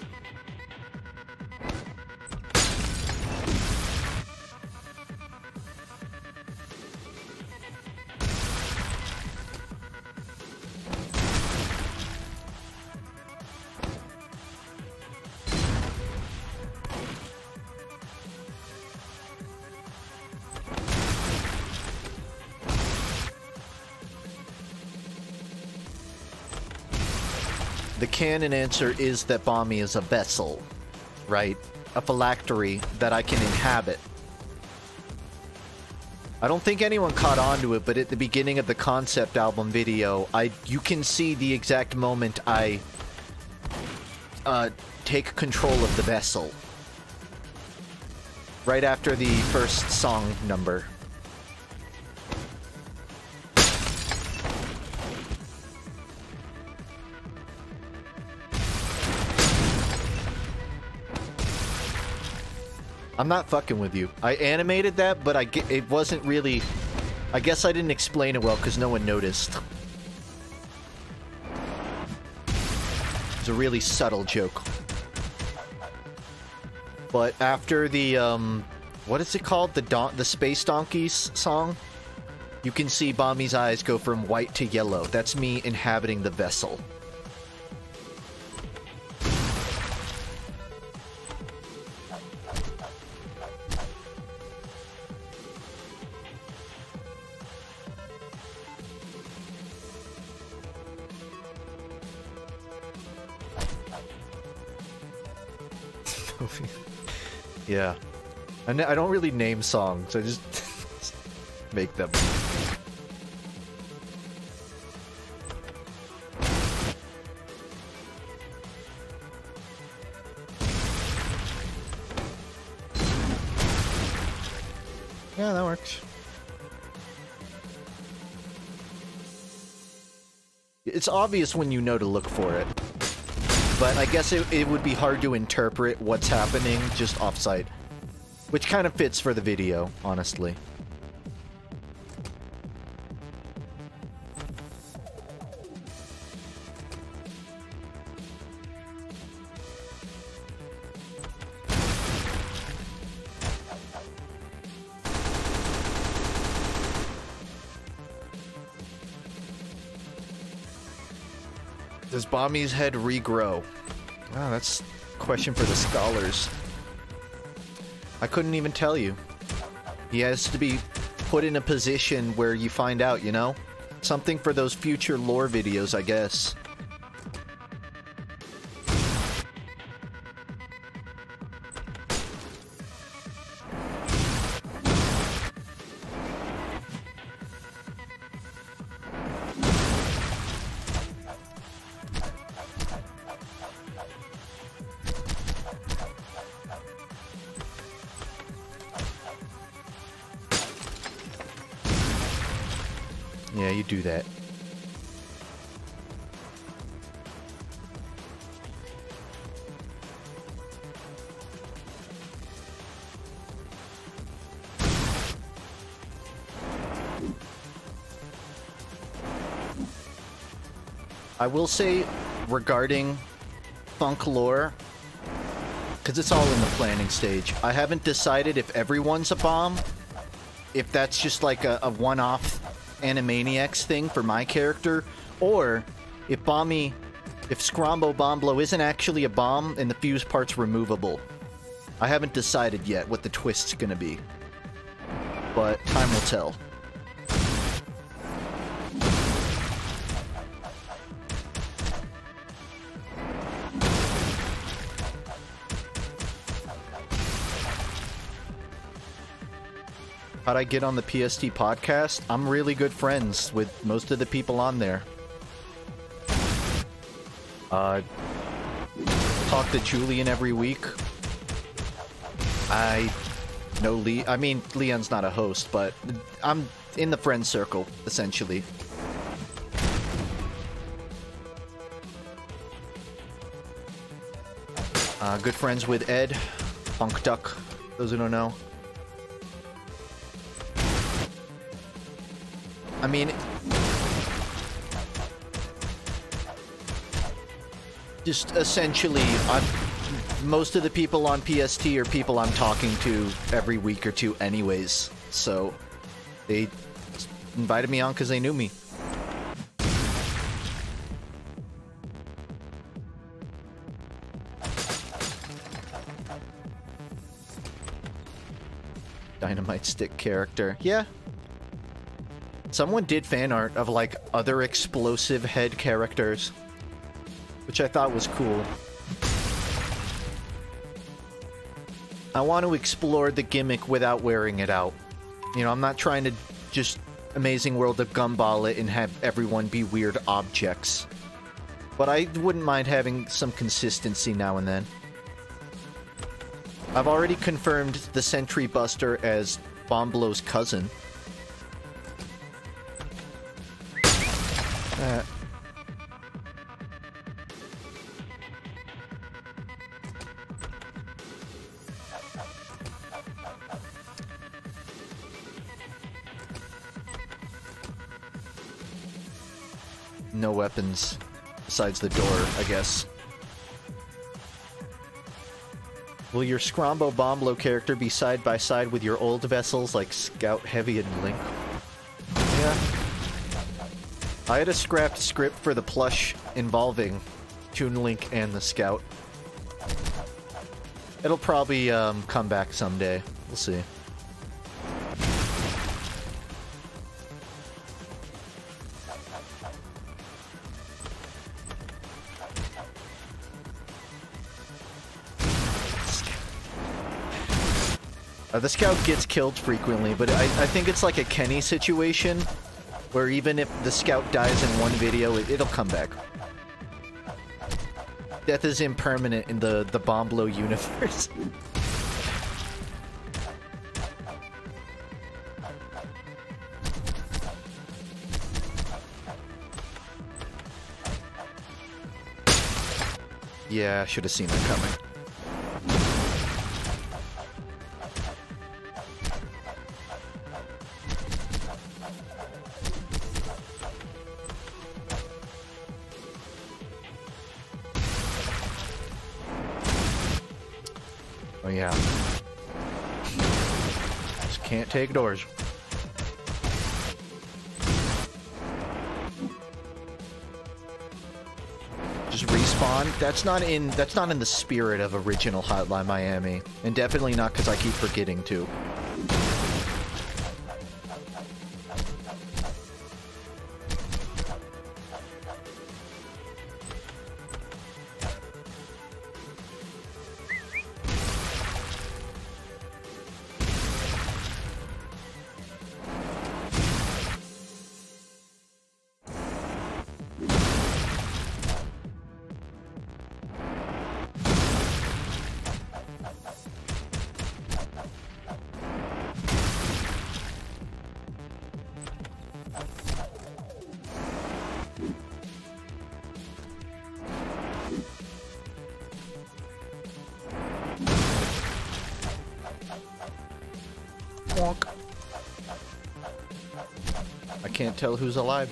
S1: The canon answer is that Bommy is a vessel, right? A phylactery that I can inhabit. I don't think anyone caught on to it, but at the beginning of the concept album video, you can see the exact moment I take control of the vessel. Right after the first song number. I'm not fucking with you. I animated that, but it wasn't really... I guess I didn't explain it well because no one noticed. It's a really subtle joke. But after the, what is it called? The Space Donkeys song? You can see Bommy's eyes go from white to yellow. That's me inhabiting the vessel. Yeah. I don't really name songs, I just make them. Yeah, that works. It's obvious when you know to look for it. But I guess it would be hard to interpret what's happening just off-site. Which kind of fits for the video, honestly. Does Bommy's head regrow? Oh, that's a question for the scholars. I couldn't even tell you. He has to be put in a position where you find out, you know? Something for those future lore videos, I guess. Yeah, you do that. I will say, regarding FUNKe lore, because it's all in the planning stage, I haven't decided if everyone's a bomb, if that's just like a one-off Animaniacs thing for my character, or if Scrombo Bomblo isn't actually a bomb and the fuse part's removable. I haven't decided yet what the twist's gonna be, but time will tell. How'd I get on the Pst Podcast? I'm really good friends with most of the people on there. Talk to Julian every week. I know Leon's not a host, but I'm in the friend circle, essentially. Good friends with Ed, Funk Duck, those who don't know. I mean, just essentially, most of the people on PST are people I'm talking to every week or two anyways, so they invited me on because they knew me. Dynamite stick character. Yeah. Someone did fan art of, like, other explosive head characters, which I thought was cool. I want to explore the gimmick without wearing it out. You know, I'm not trying to just Amazing World of Gumball it and have everyone be weird objects. But I wouldn't mind having some consistency now and then. I've already confirmed the Sentry Buster as Bomblo's cousin. No weapons besides the door, I guess. Will your Scrombo Bomblo character be side by side with your old vessels like Scout, Heavy, and Link? Yeah. I had a scrapped script for the plush involving Toon Link and the Scout. It'll probably come back someday. We'll see. The Scout gets killed frequently, but I think it's like a Kenny situation, where even if the Scout dies in one video, it'll come back. Death is impermanent in the Bomblo universe. Yeah, I should have seen that coming. Oh yeah. Just can't take doors. Just respawn. That's not in the spirit of original Hotline Miami, and definitely not because I keep forgetting to. Wonk. I can't tell who's alive.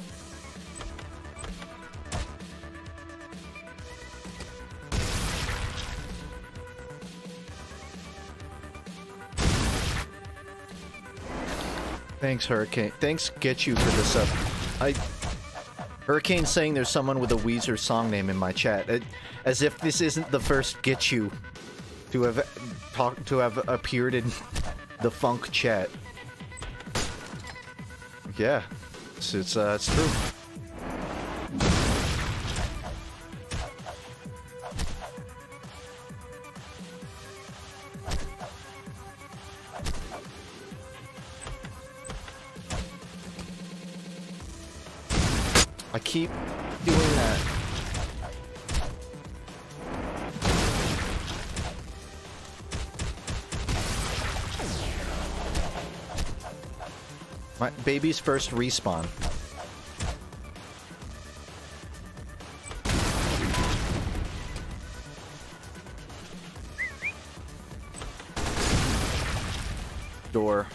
S1: Thanks, Hurricane. Thanks, Get You, for this up. Hurricane's saying there's someone with a Weezer song name in my chat. As if this isn't the first Get You to have appeared in the FUNKe chat. Yeah, it's true. I keep doing that. My baby's first respawn. Door.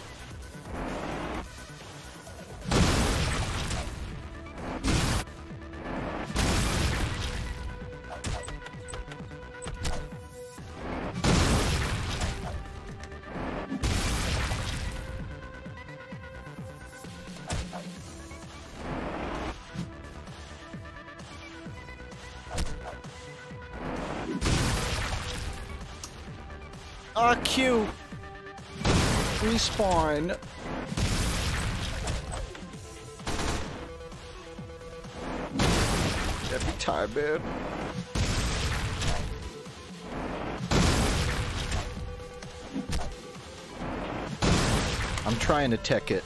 S1: Q. Respawn. Every time, man. I'm trying to tech it.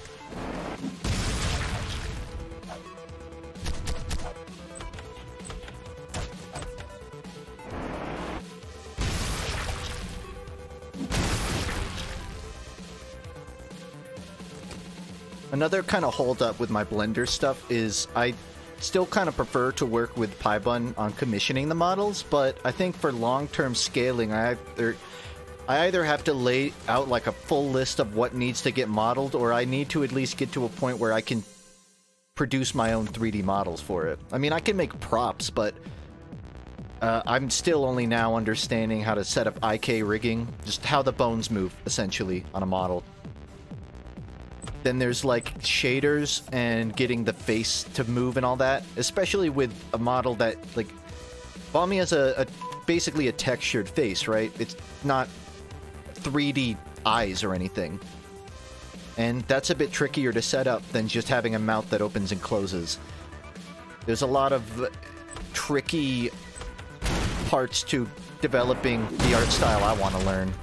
S1: Another kind of hold up with my Blender stuff is I still kind of prefer to work with PyBun on commissioning the models, but I think for long-term scaling, I either have to lay out like a full list of what needs to get modeled, or I need to at least get to a point where I can produce my own 3D models for it. I mean, I can make props, but I'm still only now understanding how to set up IK rigging, just how the bones move, essentially, on a model. Then there's like shaders and getting the face to move and all that, especially with a model that, like, Balmy has basically a textured face, right? It's not 3D eyes or anything. And that's a bit trickier to set up than just having a mouth that opens and closes. There's a lot of tricky parts to developing the art style I want to learn.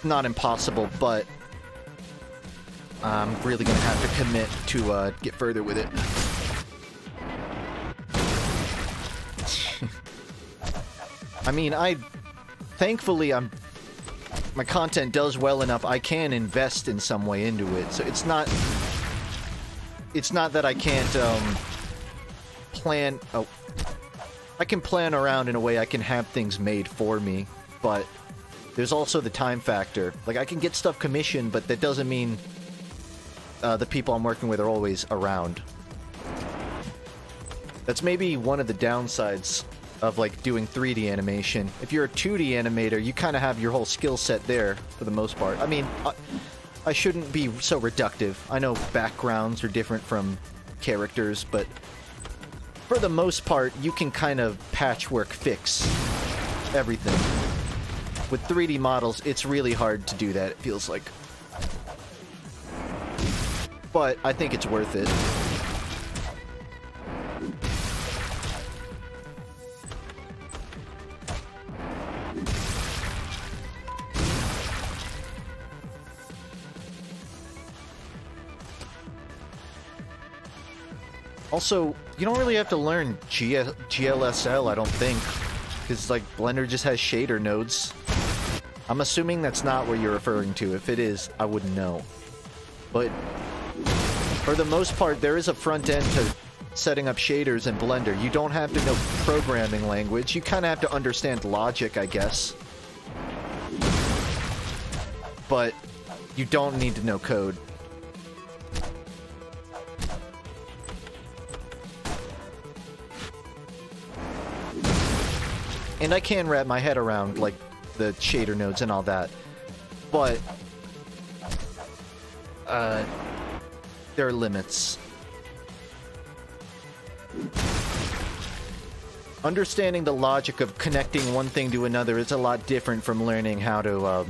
S1: Not impossible, but I'm really gonna have to commit to get further with it. I mean, thankfully my content does well enough. I can invest in some way into it, so it's not that I can't plan. Oh, I can plan around in a way I can have things made for me, but there's also the time factor. Like, I can get stuff commissioned, but that doesn't mean the people I'm working with are always around. That's maybe one of the downsides of, like, doing 3D animation. If you're a 2D animator, you kind of have your whole skill set there, for the most part. I mean, I shouldn't be so reductive. I know backgrounds are different from characters, but for the most part, you can kind of patchwork fix everything. With 3D models, it's really hard to do that, it feels like. But I think it's worth it. Also, you don't really have to learn GLSL, I don't think. Because, like, Blender just has shader nodes. I'm assuming that's not what you're referring to. If it is, I wouldn't know. But for the most part, there is a front end to setting up shaders in Blender. You don't have to know programming language. You kind of have to understand logic, I guess. but you don't need to know code. And I can wrap my head around, like, the shader nodes and all that, but there are limits. Understanding the logic of connecting one thing to another is a lot different from learning how to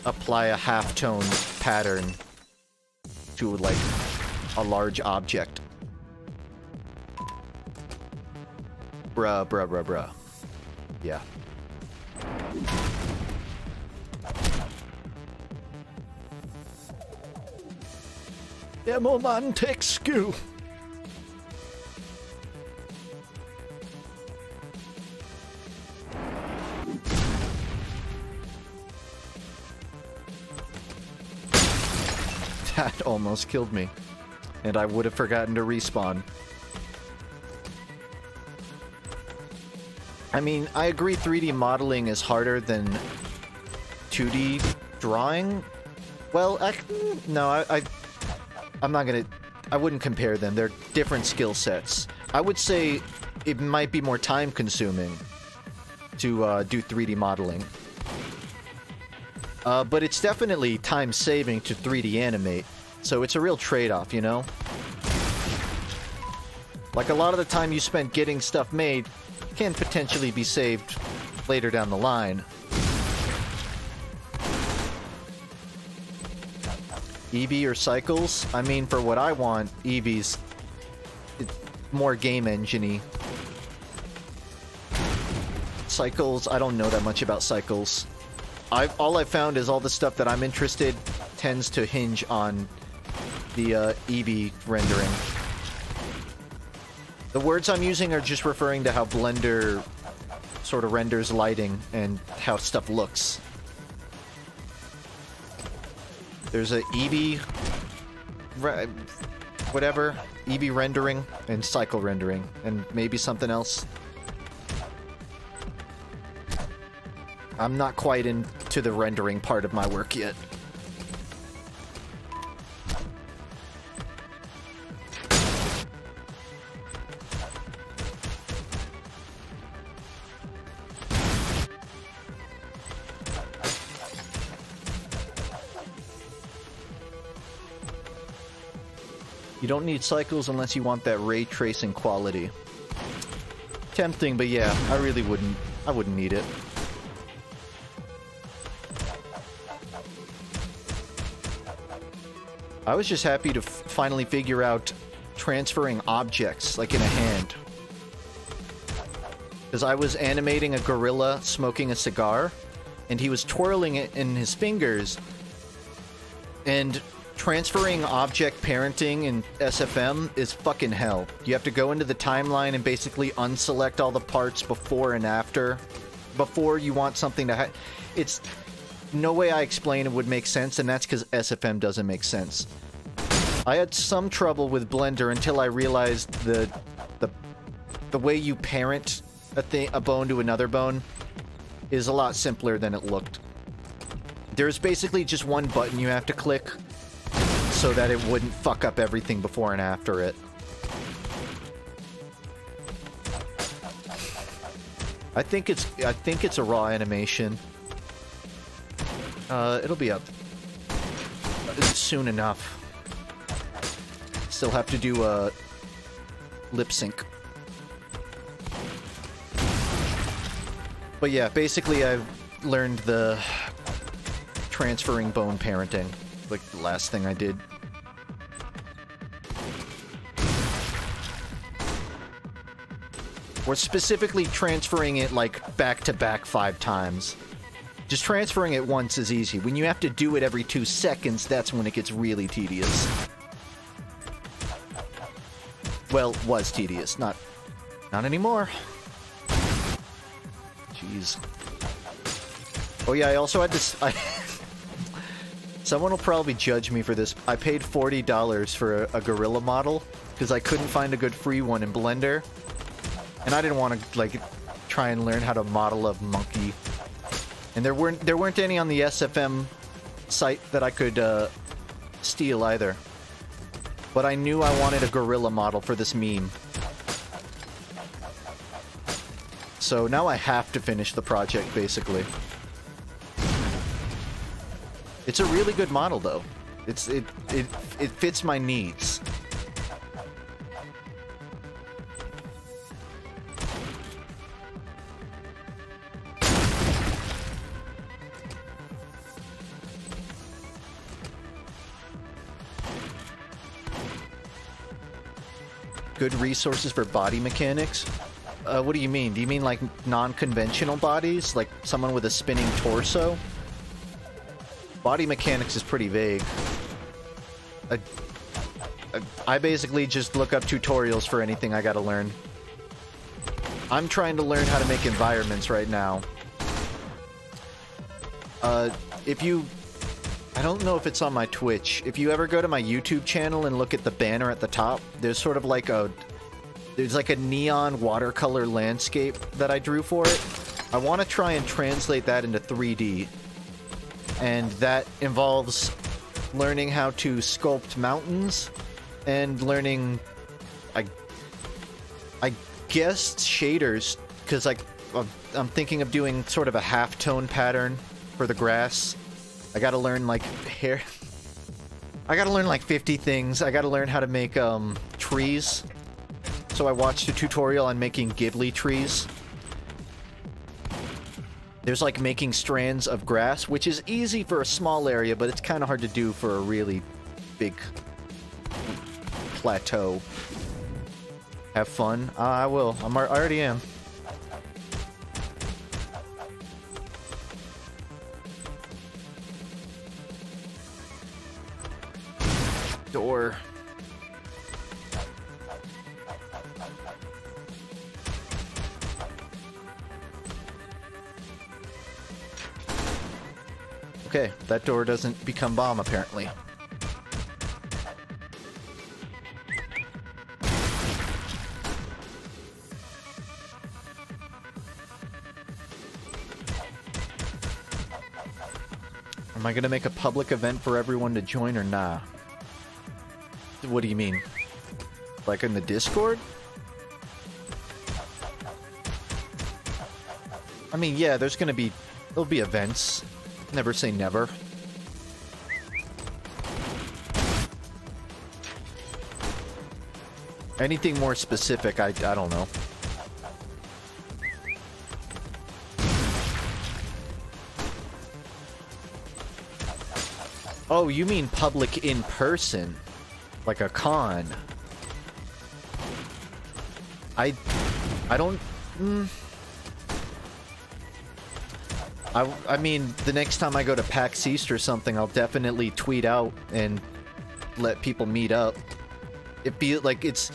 S1: apply a halftone pattern to, like, a large object. Bruh. Yeah. Demo man takes skew. That almost killed me. And I would have forgotten to respawn. I mean, I agree 3D modeling is harder than 2D drawing. Well, I'm not gonna... I wouldn't compare them. They're different skill sets. I would say it might be more time-consuming to do 3D modeling. But it's definitely time-saving to 3D animate. So it's a real trade-off, you know? Like, a lot of the time you spent getting stuff made can potentially be saved later down the line. Eevee or Cycles? I mean, for what I want, Eevee's more game engine-y. Cycles, I don't know that much about Cycles. All I've found is all the stuff that I'm interested tends to hinge on the Eevee rendering. The words I'm using are just referring to how Blender sort of renders lighting and how stuff looks. There's a Eevee... whatever. Eevee rendering and cycle rendering. And maybe something else. I'm not quite into the rendering part of my work yet. You don't need cycles unless you want that ray tracing quality. Tempting, but yeah, I really wouldn't. I wouldn't need it. I was just happy to finally figure out transferring objects, like in a hand. Because I was animating a gorilla smoking a cigar, and he was twirling it in his fingers, and transferring object parenting in SFM is fucking hell. You have to go into the timeline and basically unselect all the parts before and after. Before you want something to it's... No way I explain it would make sense, and that's because SFM doesn't make sense. I had some trouble with Blender until I realized the way you parent a bone to another bone is a lot simpler than it looked. There's basically just one button you have to click so that it wouldn't fuck up everything before and after it. I think it's a raw animation. It'll be up soon enough. Still have to do a lip sync. But yeah, basically I've learned the transferring bone parenting, like the last thing I did. Or specifically transferring it like back to back 5 times. Just transferring it once is easy. When you have to do it every 2 seconds, that's when it gets really tedious. Well, was tedious. Not anymore. Jeez. Oh yeah, I also had this... Someone will probably judge me for this. I paid $40 for a gorilla model, because I couldn't find a good free one in Blender. And I didn't want to, like, try and learn how to model a monkey. And there weren't any on the SFM site that I could steal either. But I knew I wanted a gorilla model for this meme. So now I have to finish the project, basically. It's a really good model, though. It fits my needs. Good resources for body mechanics? What do you mean? Do you mean like non-conventional bodies? Like someone with a spinning torso? Body mechanics is pretty vague. I basically just look up tutorials for anything I gotta learn. I'm trying to learn how to make environments right now. I don't know if it's on my Twitch. If you ever go to my YouTube channel and look at the banner at the top, there's sort of like there's like a neon watercolor landscape that I drew for it. I want to try and translate that into 3D. And that involves learning how to sculpt mountains and learning, I guess, shaders, because like I'm thinking of doing sort of a half-tone pattern for the grass. I gotta learn like hair. I gotta learn like 50 things. I gotta learn how to make trees. So I watched a tutorial on making Ghibli trees. There's like making strands of grass, which is easy for a small area, but it's kind of hard to do for a really big plateau. Have fun? I will. I already am. Door. Okay, that door doesn't become bomb, apparently. Am I gonna make a public event for everyone to join or nah? What do you mean? Like in the Discord? I mean, yeah, there'll be events. Never say never. Anything more specific, I don't know. Oh, you mean public in person? Like a con? I don't... I mean, the next time I go to PAX East or something, I'll definitely tweet out and let people meet up. It be like it's...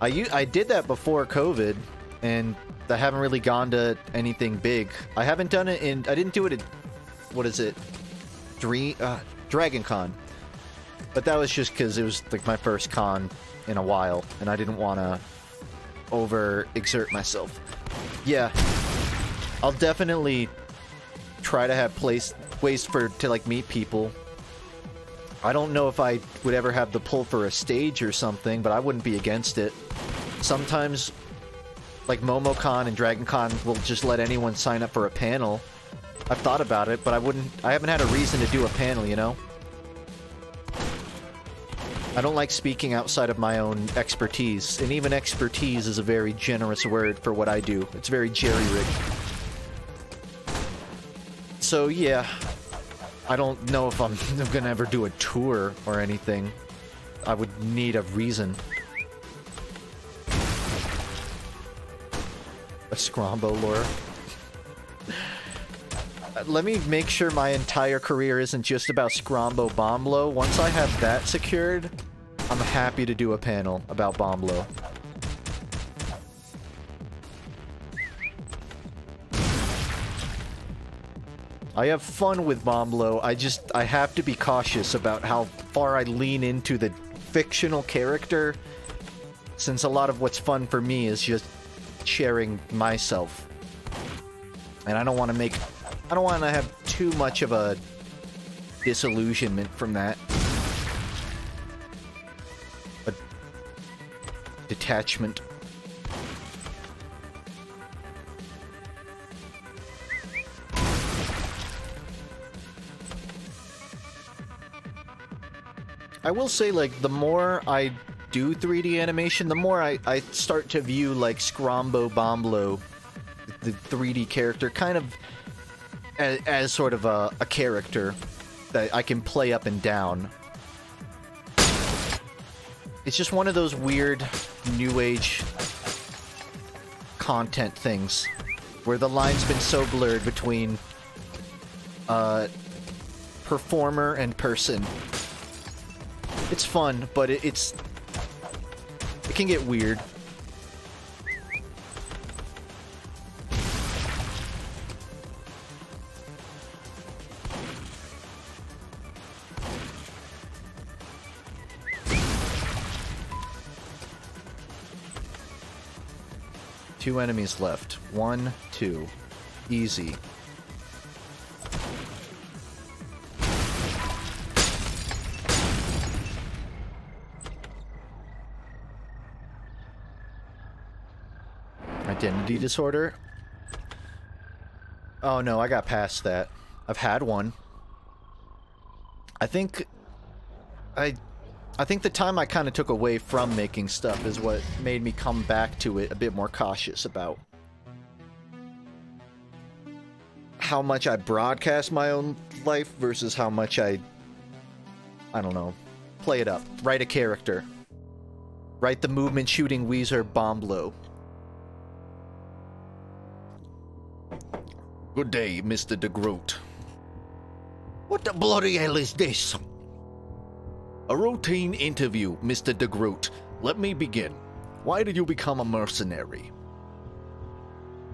S1: I did that before COVID, and I haven't really gone to anything big. I haven't done it in... I didn't do it at... What is it? Dragon Con. But that was just because it was like my first con in a while, and I didn't want to overexert myself. Yeah. I'll definitely try to have ways to like meet people. I don't know if I would ever have the pull for a stage or something, but I wouldn't be against it. Sometimes, like MomoCon and DragonCon will just let anyone sign up for a panel. I've thought about it, but I haven't had a reason to do a panel, you know? I don't like speaking outside of my own expertise, and even expertise is a very generous word for what I do. It's very jerry-rigged. So yeah, I don't know if I'm gonna ever do a tour or anything. I would need a reason. A Scrombo lore. Let me make sure my entire career isn't just about Scrombo Bomblo. Once I have that secured, I'm happy to do a panel about Bomblo. I have fun with Bomblo. I have to be cautious about how far I lean into the fictional character, since a lot of what's fun for me is just sharing myself. And I don't want to have too much of a disillusionment from that. A detachment. I will say, like, the more I do 3D animation, the more I start to view, like, Scrombo Bomblo, the 3D character, kind of as sort of a character that I can play up and down. It's just one of those weird new age content things where the line's been so blurred between performer and person. It's fun, but it can get weird. Two enemies left. 1, 2. Easy. Identity disorder? Oh no, I got past that. I've had one. I think the time I kind of took away from making stuff is what made me come back to it a bit more cautious about how much I broadcast my own life versus how much I don't know, play it up. Write a character. Write the movement shooting Weezer Bomblo.
S3: Good day, Mr. DeGroot. What the bloody hell is this? A routine interview, Mr. DeGroot. Let me begin. Why did you become a mercenary?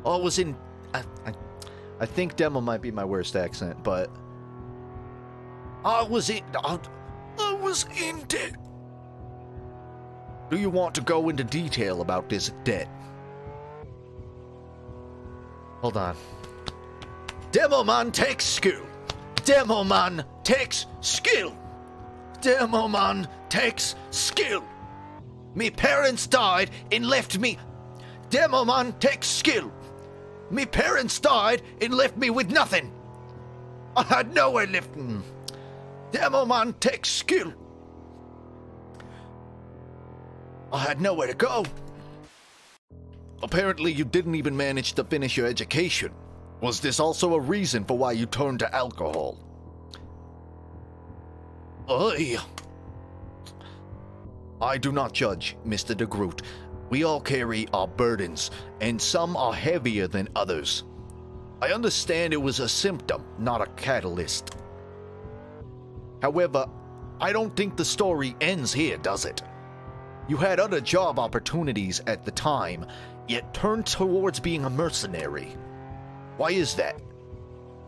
S1: I was in... I think demo might be my worst accent, but...
S3: I was in debt. Do you want to go into detail about this debt?
S1: Hold on.
S3: Demo man takes skill. Demo man takes skill. Demo man takes skill. Me parents died and left me. Demo man takes skill. Me parents died and left me with nothing. I had nowhere left. Demo man takes skill. I had nowhere to go. Apparently you didn't even manage to finish your education. Was this also a reason for why you turned to alcohol? I do not judge, Mr. DeGroot. We all carry our burdens, and some are heavier than others. I understand it was a symptom, not a catalyst. However, I don't think the story ends here, does it? You had other job opportunities at the time, yet turned towards being a mercenary. Why is that?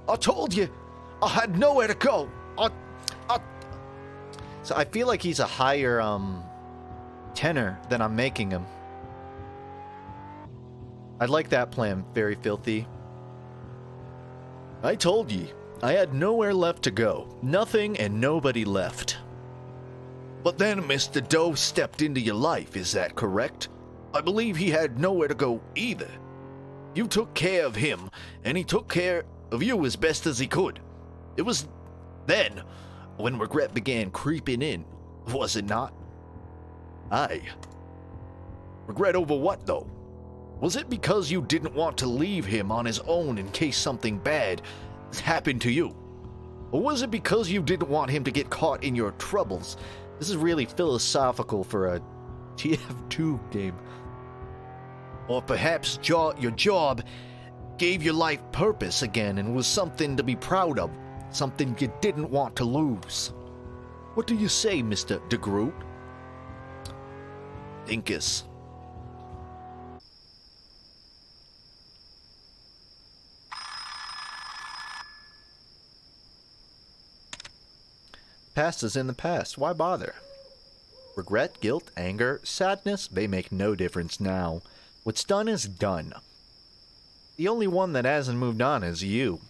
S3: I told you, I had nowhere to go.
S1: So I feel like he's a higher, tenor than I'm making him. I'd like that plan, Very Filthy.
S3: I told ye, I had nowhere left to go. Nothing and nobody left. But then Mr. Doe stepped into your life, is that correct? I believe he had nowhere to go either. You took care of him, and he took care of you as best as he could. It was then when regret began creeping in, was it not? Aye. Regret over what, though? Was it because you didn't want to leave him on his own in case something bad happened to you? Or was it because you didn't want him to get caught in your troubles?
S1: This is really philosophical for a TF2 game.
S3: Or perhaps your job gave your life purpose again and was something to be proud of, something you didn't want to lose. What do you say, Mr. DeGroot? Dinkus.
S1: Past is in the past. Why bother? Regret, guilt, anger, sadness, they make no difference now. What's done is done. The only one that hasn't moved on is you.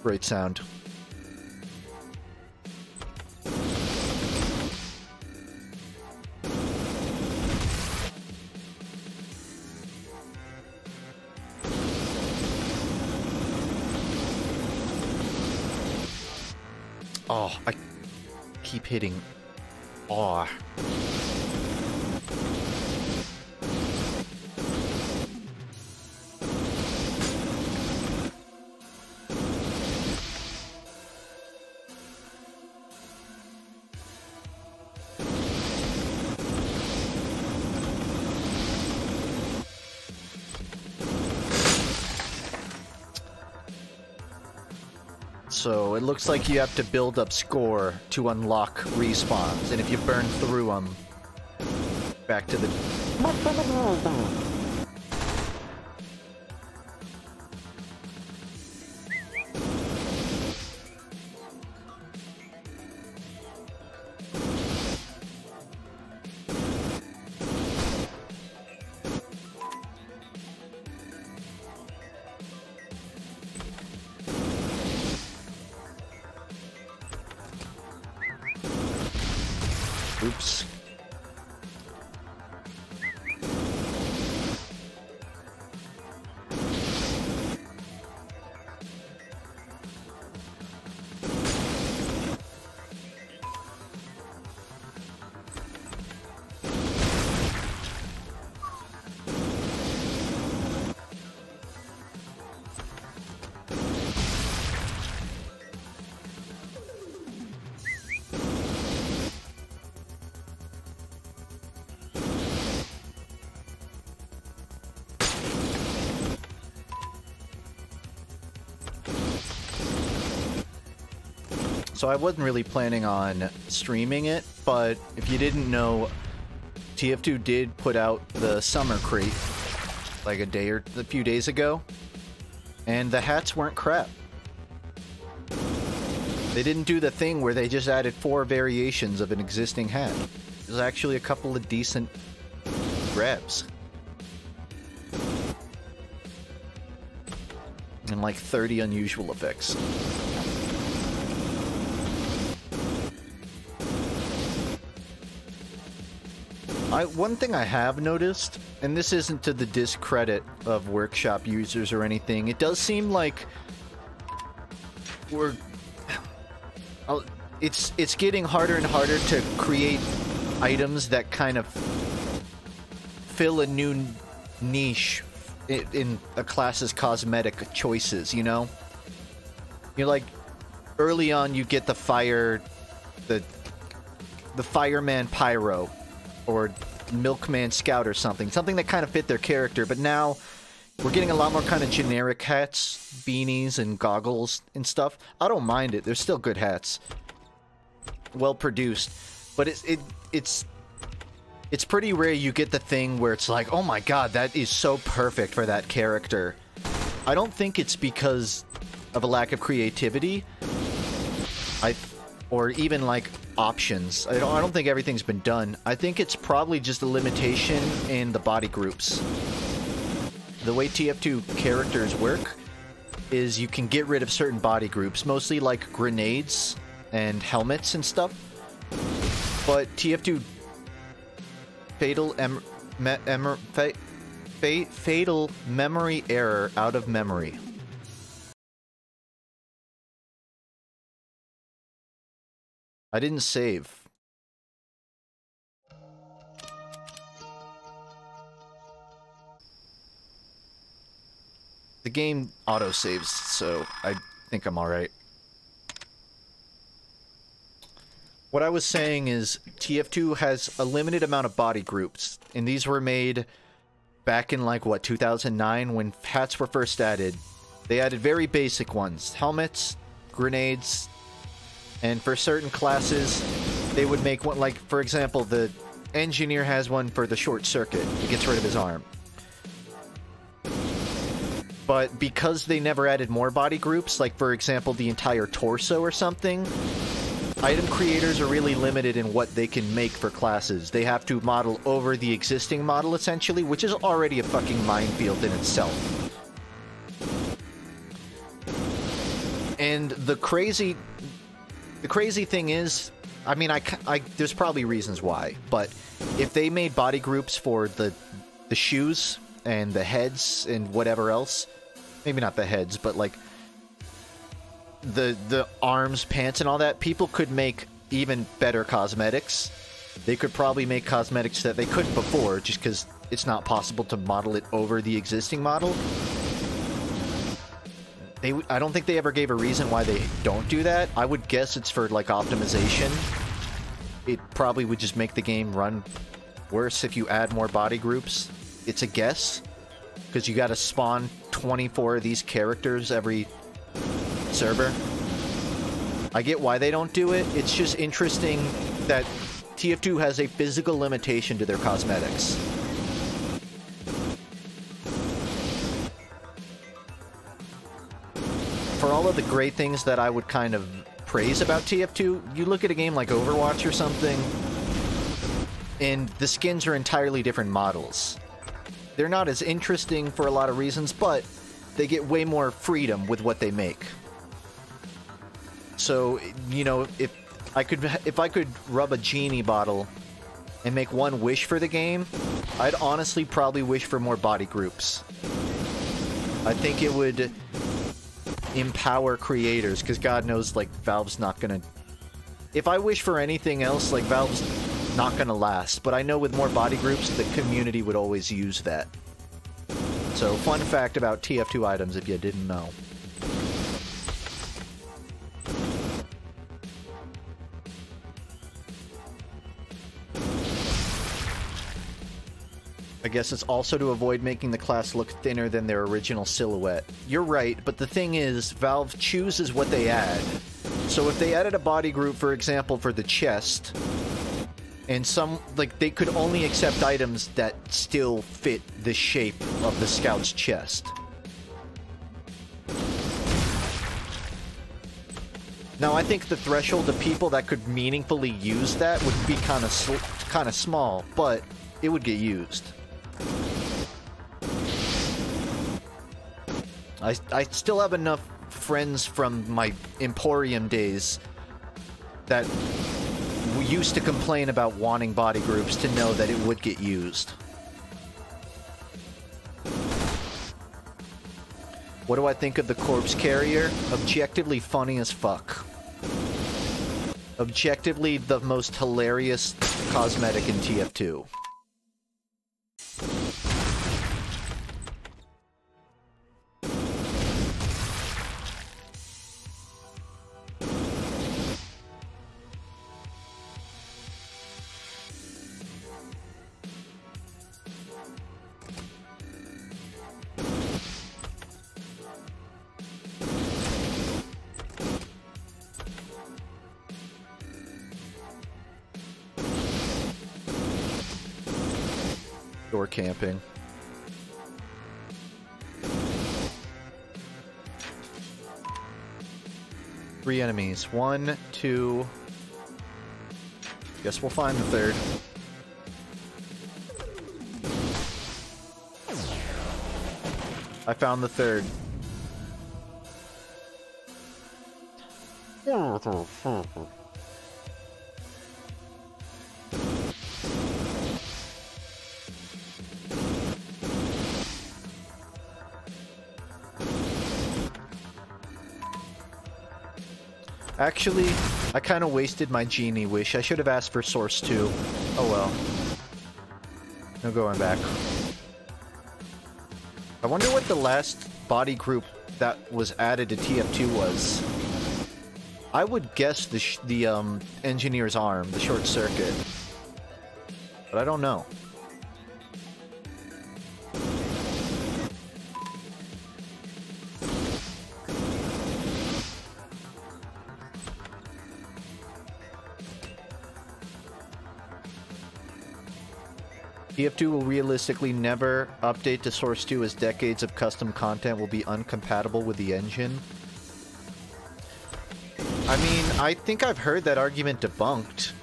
S1: Great sound. Oh, I keep hitting R. So it looks like you have to build up score to unlock respawns, and if you burn through them, back to the... Oops. So I wasn't really planning on streaming it, but if you didn't know, TF2 did put out the summer crate like a few days ago, and the hats weren't crap. They didn't do the thing where they just added 4 variations of an existing hat. There's actually a couple of decent grabs. And like 30 unusual effects. One thing I have noticed, and this isn't to the discredit of workshop users or anything, it does seem like it's getting harder and harder to create items that kind of fill a new niche in a class's cosmetic choices, you know? You're like, early on you get the fireman pyro, or milkman scout or something that kind of fit their character, but now we're getting a lot more kind of generic hats, beanies, and goggles and stuff. I don't mind it. They're still good hats. Well produced. But it's pretty rare you get the thing where it's like, oh my god, that is so perfect for that character. I don't think it's because of a lack of creativity. Or even like options. I don't think everything's been done. I think it's probably just a limitation in the body groups. The way TF2 characters work is you can get rid of certain body groups, mostly like grenades and helmets and stuff. But TF2 fatal memory error out of memory. I didn't save. The game auto-saves, so I think I'm alright. What I was saying is, TF2 has a limited amount of body groups, and these were made back in, like, what, 2009, when hats were first added. They added very basic ones. Helmets, grenades, and for certain classes, they would make one, like, for example, the engineer has one for the short circuit. It gets rid of his arm. But because they never added more body groups, like for example the entire torso or something, item creators are really limited in what they can make for classes. They have to model over the existing model essentially, which is already a fucking minefield in itself. And the crazy thing is, I mean, there's probably reasons why, but if they made body groups for the shoes and the heads and whatever else, maybe not the heads, but like the arms, pants, and all that, people could make even better cosmetics. They could probably make cosmetics that they couldn't before, just because it's not possible to model it over the existing model. I don't think they ever gave a reason why they don't do that. I would guess it's for, like, optimization. It probably would just make the game run worse if you add more body groups. It's a guess, because you gotta spawn 24 of these characters every server. I get why they don't do it. It's just interesting that TF2 has a physical limitation to their cosmetics. For all of the great things that I would kind of praise about TF2, you look at a game like Overwatch or something, and the skins are entirely different models. They're not as interesting for a lot of reasons, but they get way more freedom with what they make. So, you know, if I could rub a genie bottle and make one wish for the game, I'd honestly probably wish for more body groups. I think it would empower creators, because God knows, like, Valve's not gonna... If I wish for anything else, like, Valve's not gonna last, but I know with more body groups, the community would always use that. So, fun fact about TF2 items, if you didn't know. I guess it's also to avoid making the class look thinner than their original silhouette. You're right, but the thing is, Valve chooses what they add. So if they added a body group, for example, for the chest, and they could only accept items that still fit the shape of the scout's chest. Now, I think the threshold of people that could meaningfully use that would be kind of small, but it would get used. I still have enough friends from my Emporium days that we used to complain about wanting body groups to know that it would get used. What do I think of the corpse carrier? Objectively funny as fuck. Objectively the most hilarious cosmetic in TF2. Door camping. Three enemies. 1, 2. Guess we'll find the third. I found the third. Actually, I kind of wasted my genie wish. I should have asked for Source 2. Oh well. No going back. I wonder what the last body group that was added to TF2 was. I would guess the engineer's arm, the short circuit. But I don't know. TF2 will realistically never update to Source 2 as decades of custom content will be uncompatible with the engine. I mean, I think I've heard that argument debunked.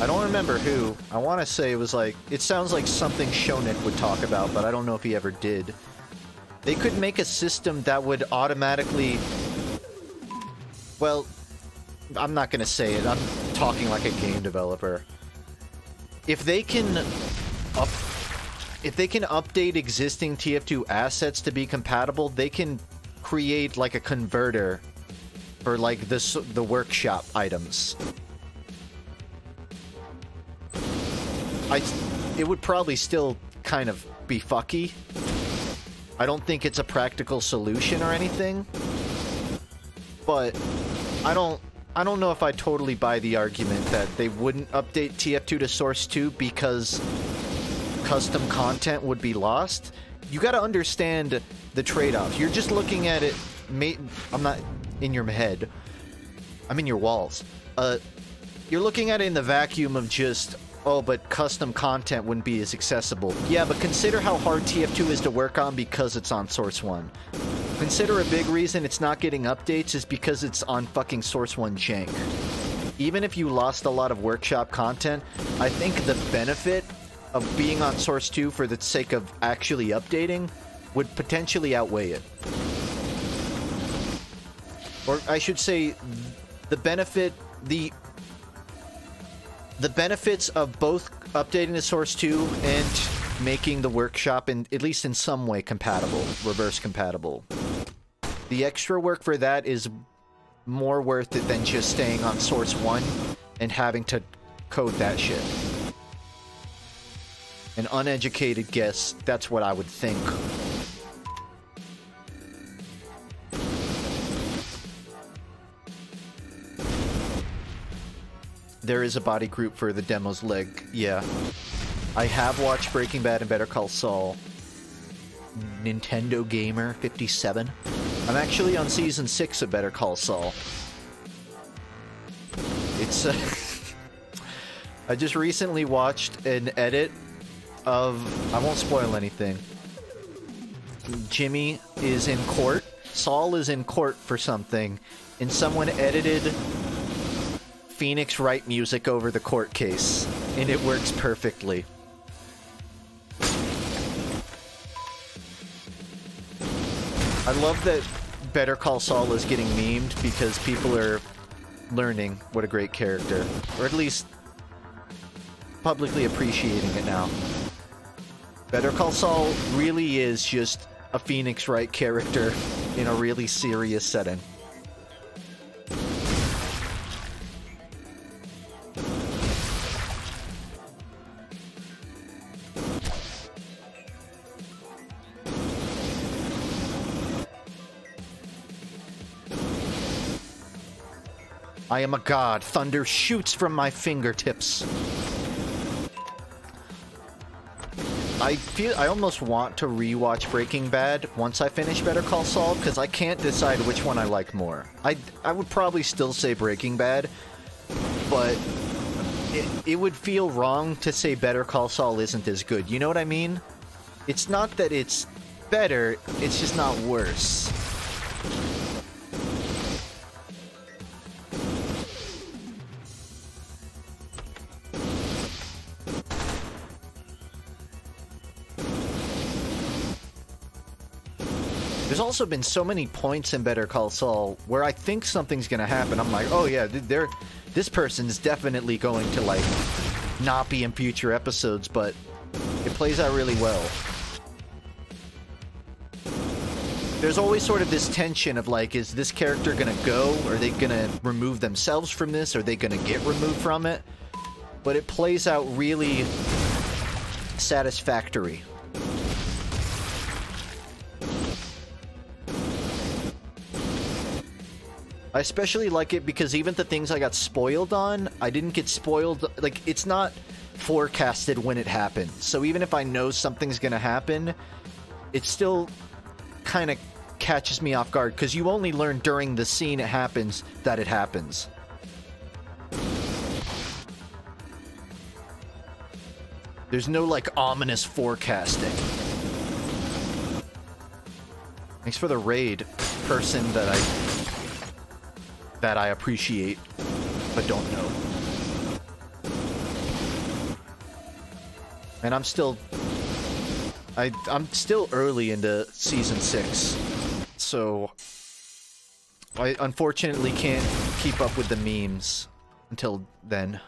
S1: I don't remember who. I want to say it was like... It sounds like something Shonik would talk about, but I don't know if he ever did. They could make a system that would automatically... Well, I'm not going to say it. I'm talking like a game developer. If they can update existing TF2 assets to be compatible, they can create like a converter for like the workshop items. It would probably still kind of be fucky. I don't think it's a practical solution or anything, but I don't know if I totally buy the argument that they wouldn't update TF2 to Source 2 because custom content would be lost. You gotta understand the trade-offs. You're just looking at it... I'm not in your head. I'm in your walls. You're looking at it in the vacuum of just... Oh, but custom content wouldn't be as accessible. Yeah, but consider how hard TF2 is to work on because it's on Source 1. Consider a big reason it's not getting updates is because it's on fucking Source 1 jank. Even if you lost a lot of workshop content, I think the benefit of being on Source 2 for the sake of actually updating would potentially outweigh it. Or I should say, the benefits of both updating to Source 2 and making the workshop, at least in some way, compatible, reverse compatible. The extra work for that is more worth it than just staying on Source 1 and having to code that shit. An uneducated guess, that's what I would think. There is a body group for the demo's leg, yeah. I have watched Breaking Bad and Better Call Saul. Nintendo Gamer 57. I'm actually on Season 6 of Better Call Saul. It's... I just recently watched an edit of... I won't spoil anything. Jimmy is in court. Saul is in court for something. And someone edited Phoenix Wright music over the court case. And it works perfectly. I love that Better Call Saul is getting memed because people are learning what a great character, or at least publicly appreciating it now. Better Call Saul really is just a Phoenix Wright character in a really serious setting. I am a god. Thunder shoots from my fingertips. I almost want to rewatch Breaking Bad once I finish Better Call Saul, because I can't decide which one I like more. I would probably still say Breaking Bad, but it would feel wrong to say Better Call Saul isn't as good. You know what I mean? It's not that it's better, it's just not worse. There's also been so many points in Better Call Saul where I think something's gonna happen. I'm like, oh yeah, this person's definitely going to, like, not be in future episodes, but it plays out really well. There's always sort of this tension of, like, is this character gonna go? Are they gonna remove themselves from this? Are they gonna get removed from it? But it plays out really satisfactory. I especially like it because even the things I got spoiled on, I didn't get spoiled. Like, it's not forecasted when it happens. So even if I know something's gonna happen, it still kind of catches me off guard, because you only learn during the scene it happens that it happens. There's no, like, ominous forecasting. Thanks for the raid, person that I appreciate, but don't know. And I'm still early into Season 6, so I unfortunately can't keep up with the memes until then.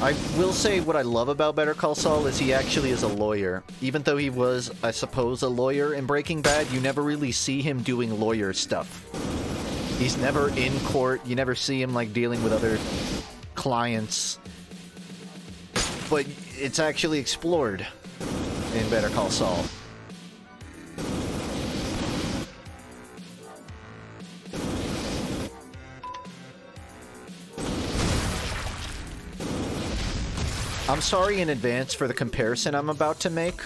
S1: I will say what I love about Better Call Saul is he actually is a lawyer. Even though he was, I suppose, a lawyer in Breaking Bad, you never really see him doing lawyer stuff. He's never in court, you never see him, like, dealing with other clients. But it's actually explored in Better Call Saul. I'm sorry in advance for the comparison I'm about to make,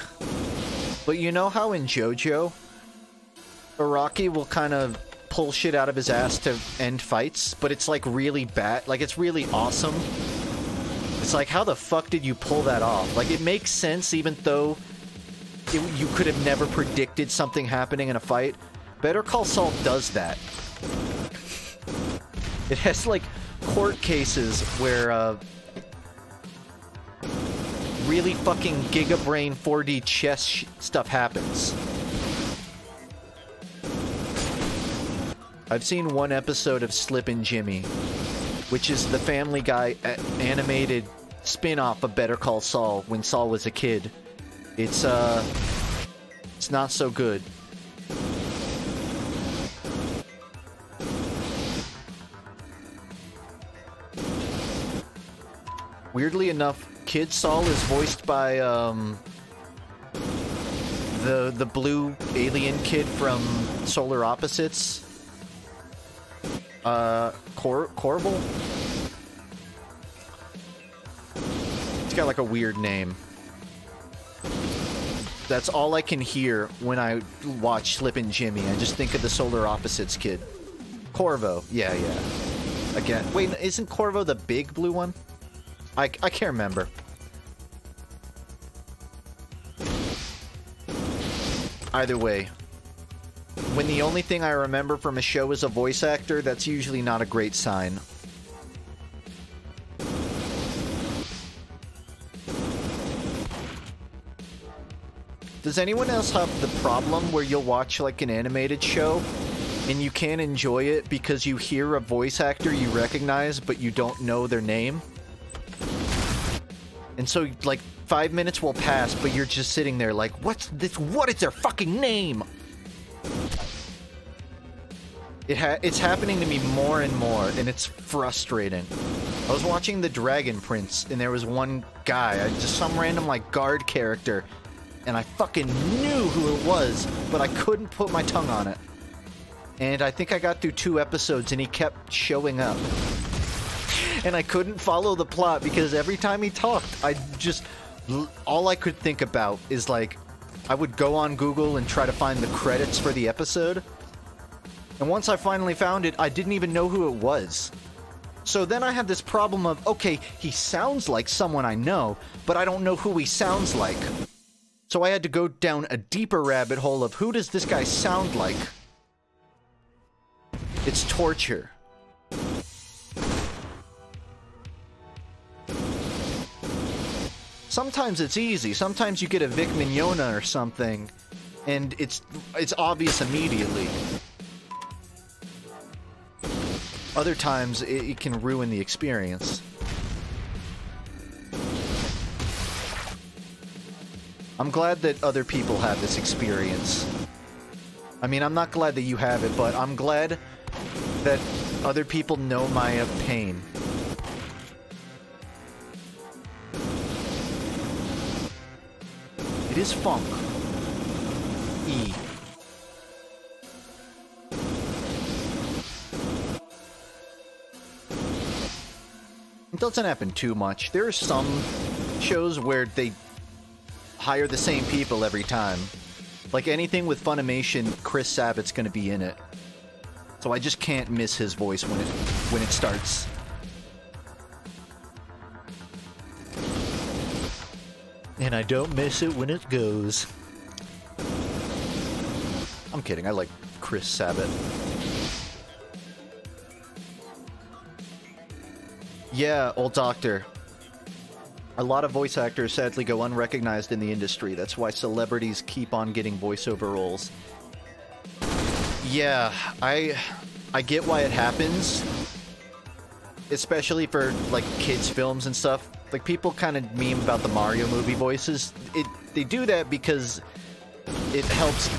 S1: but you know how in JoJo, Araki will kind of pull shit out of his ass to end fights, but it's like really bad, like it's really awesome. It's like, how the fuck did you pull that off? Like, it makes sense even though you could have never predicted something happening in a fight. Better Call Saul does that. It has like court cases where really fucking gigabrain 4D chess stuff happens. I've seen one episode of Slippin' Jimmy, which is the Family Guy animated spin-off of Better Call Saul when Saul was a kid. It's not so good. Weirdly enough, Kid Saul is voiced by the blue alien kid from Solar Opposites. Corval? He's got like a weird name. That's all I can hear when I watch Slippin' Jimmy. I just think of the Solar Opposites kid. Corvo. Yeah. Again. Wait, isn't Corvo the big blue one? I can't remember. Either way, when the only thing I remember from a show is a voice actor, that's usually not a great sign. Does anyone else have the problem where you'll watch like an animated show and you can't enjoy it because you hear a voice actor you recognize but you don't know their name? And so, like, 5 minutes will pass, but you're just sitting there like, what's this? What is their fucking name? It's happening to me more and more, and it's frustrating. I was watching The Dragon Prince, and there was one guy, just some random, like, guard character, and I fucking knew who it was, but I couldn't put my tongue on it. And I think I got through 2 episodes, and he kept showing up. And I couldn't follow the plot because every time he talked, all I could think about is like, I would go on Google and try to find the credits for the episode. And once I finally found it, I didn't even know who it was. So then I had this problem of, okay, he sounds like someone I know, but I don't know who he sounds like. So I had to go down a deeper rabbit hole of who does this guy sound like? It's torture. Sometimes it's easy. Sometimes you get a Vic Mignogna or something, and it's obvious immediately. Other times, it can ruin the experience. I'm glad that other people have this experience. I mean, I'm not glad that you have it, but I'm glad that other people know my pain. It is funk. E. It doesn't happen too much. There are some shows where they hire the same people every time. Like anything with Funimation, Chris Sabat's gonna be in it. So I just can't miss his voice when it starts. And I don't miss it when it goes. I'm kidding, I like Chris Sabat. Yeah, old doctor. A lot of voice actors sadly go unrecognized in the industry. That's why celebrities keep on getting voiceover roles. Yeah, I get why it happens. Especially for, like, kids' films and stuff. Like, people kind of meme about the Mario movie voices. They do that because it helps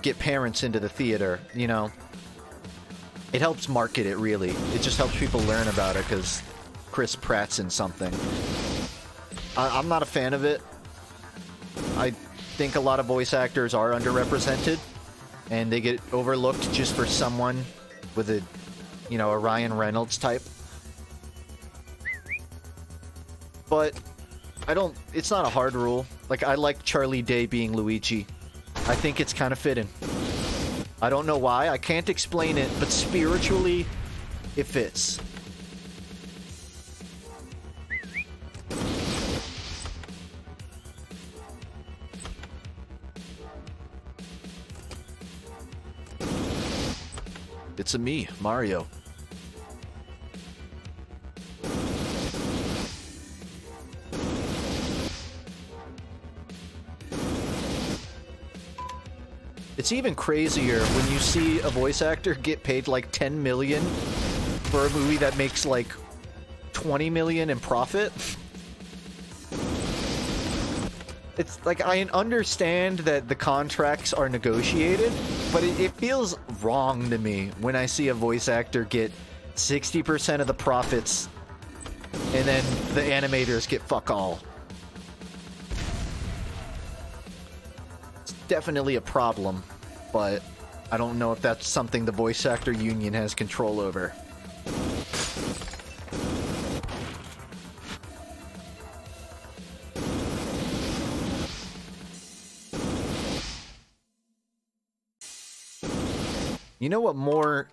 S1: get parents into the theater, you know? It helps market it, really. It just helps people learn about it because Chris Pratt's in something. I'm not a fan of it. I think a lot of voice actors are underrepresented, and they get overlooked just for someone with a, you know, a Ryan Reynolds type. But it's not a hard rule. Like, I like Charlie Day being Luigi. I think it's kind of fitting. I don't know why, I can't explain it, but spiritually, it fits. It's a me, Mario. It's even crazier when you see a voice actor get paid like 10 million for a movie that makes like 20 million in profit. It's like, I understand that the contracts are negotiated, but it feels wrong to me when I see a voice actor get 60% of the profits and then the animators get fuck all. It's definitely a problem, but I don't know if that's something the voice actor union has control over. You know what more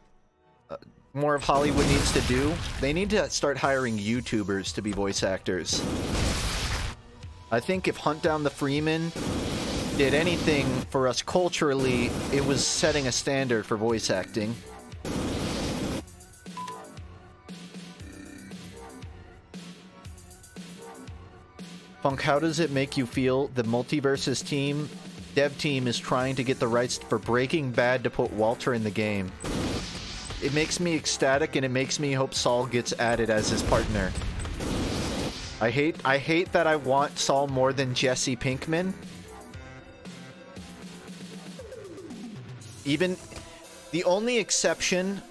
S1: of Hollywood needs to do? They need to start hiring YouTubers to be voice actors. I think if Hunt Down the Freeman did anything for us culturally, it was setting a standard for voice acting. Funk, how does it make you feel the Multiverse's dev team is trying to get the rights for Breaking Bad to put Walter in the game? It makes me ecstatic, and it makes me hope Saul gets added as his partner. I hate that I want Saul more than Jesse Pinkman. Even the only exception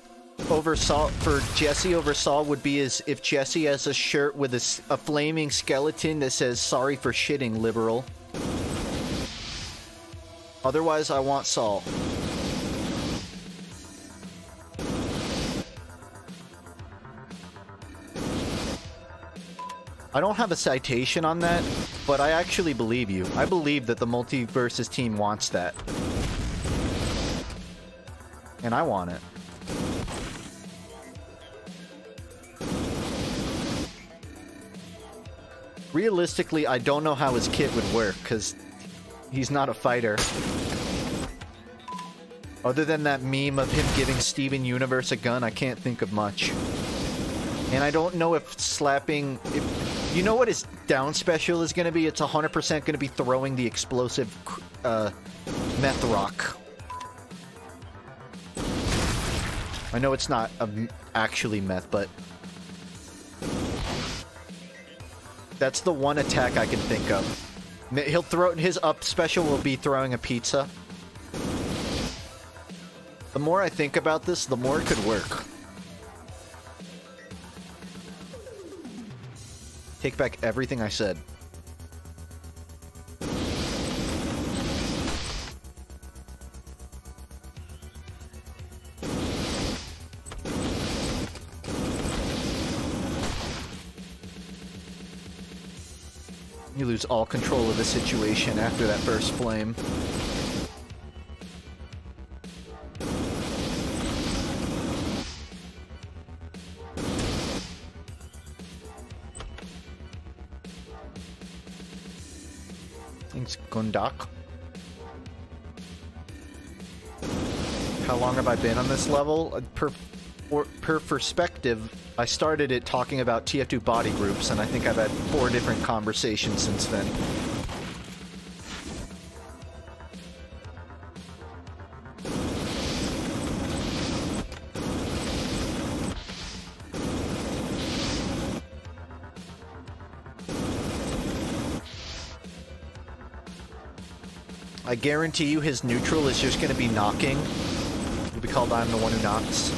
S1: over Saul for Jesse over Saul would be is if Jesse has a shirt with a flaming skeleton that says "Sorry for shitting, liberal." Otherwise, I want Saul. I don't have a citation on that, but I actually believe you. I believe that the Multiverses team wants that. And I want it. Realistically, I don't know how his kit would work, because he's not a fighter. Other than that meme of him giving Steven Universe a gun, I can't think of much. And I don't know if slapping... you know what his down special is going to be? It's 100% going to be throwing the explosive meth rock. I know it's not actually meth, but... that's the one attack I can think of. He'll throw... his up special will be throwing a pizza. The more I think about this, the more it could work. Take back everything I said. You lose all control of the situation after that first flame. Thanks, Gundak. How long have I been on this level? Per perspective, I started it talking about TF2 body groups, and I think I've had 4 different conversations since then. I guarantee you his neutral is just going to be knocking. It'll be called I'm the One Who Knocks.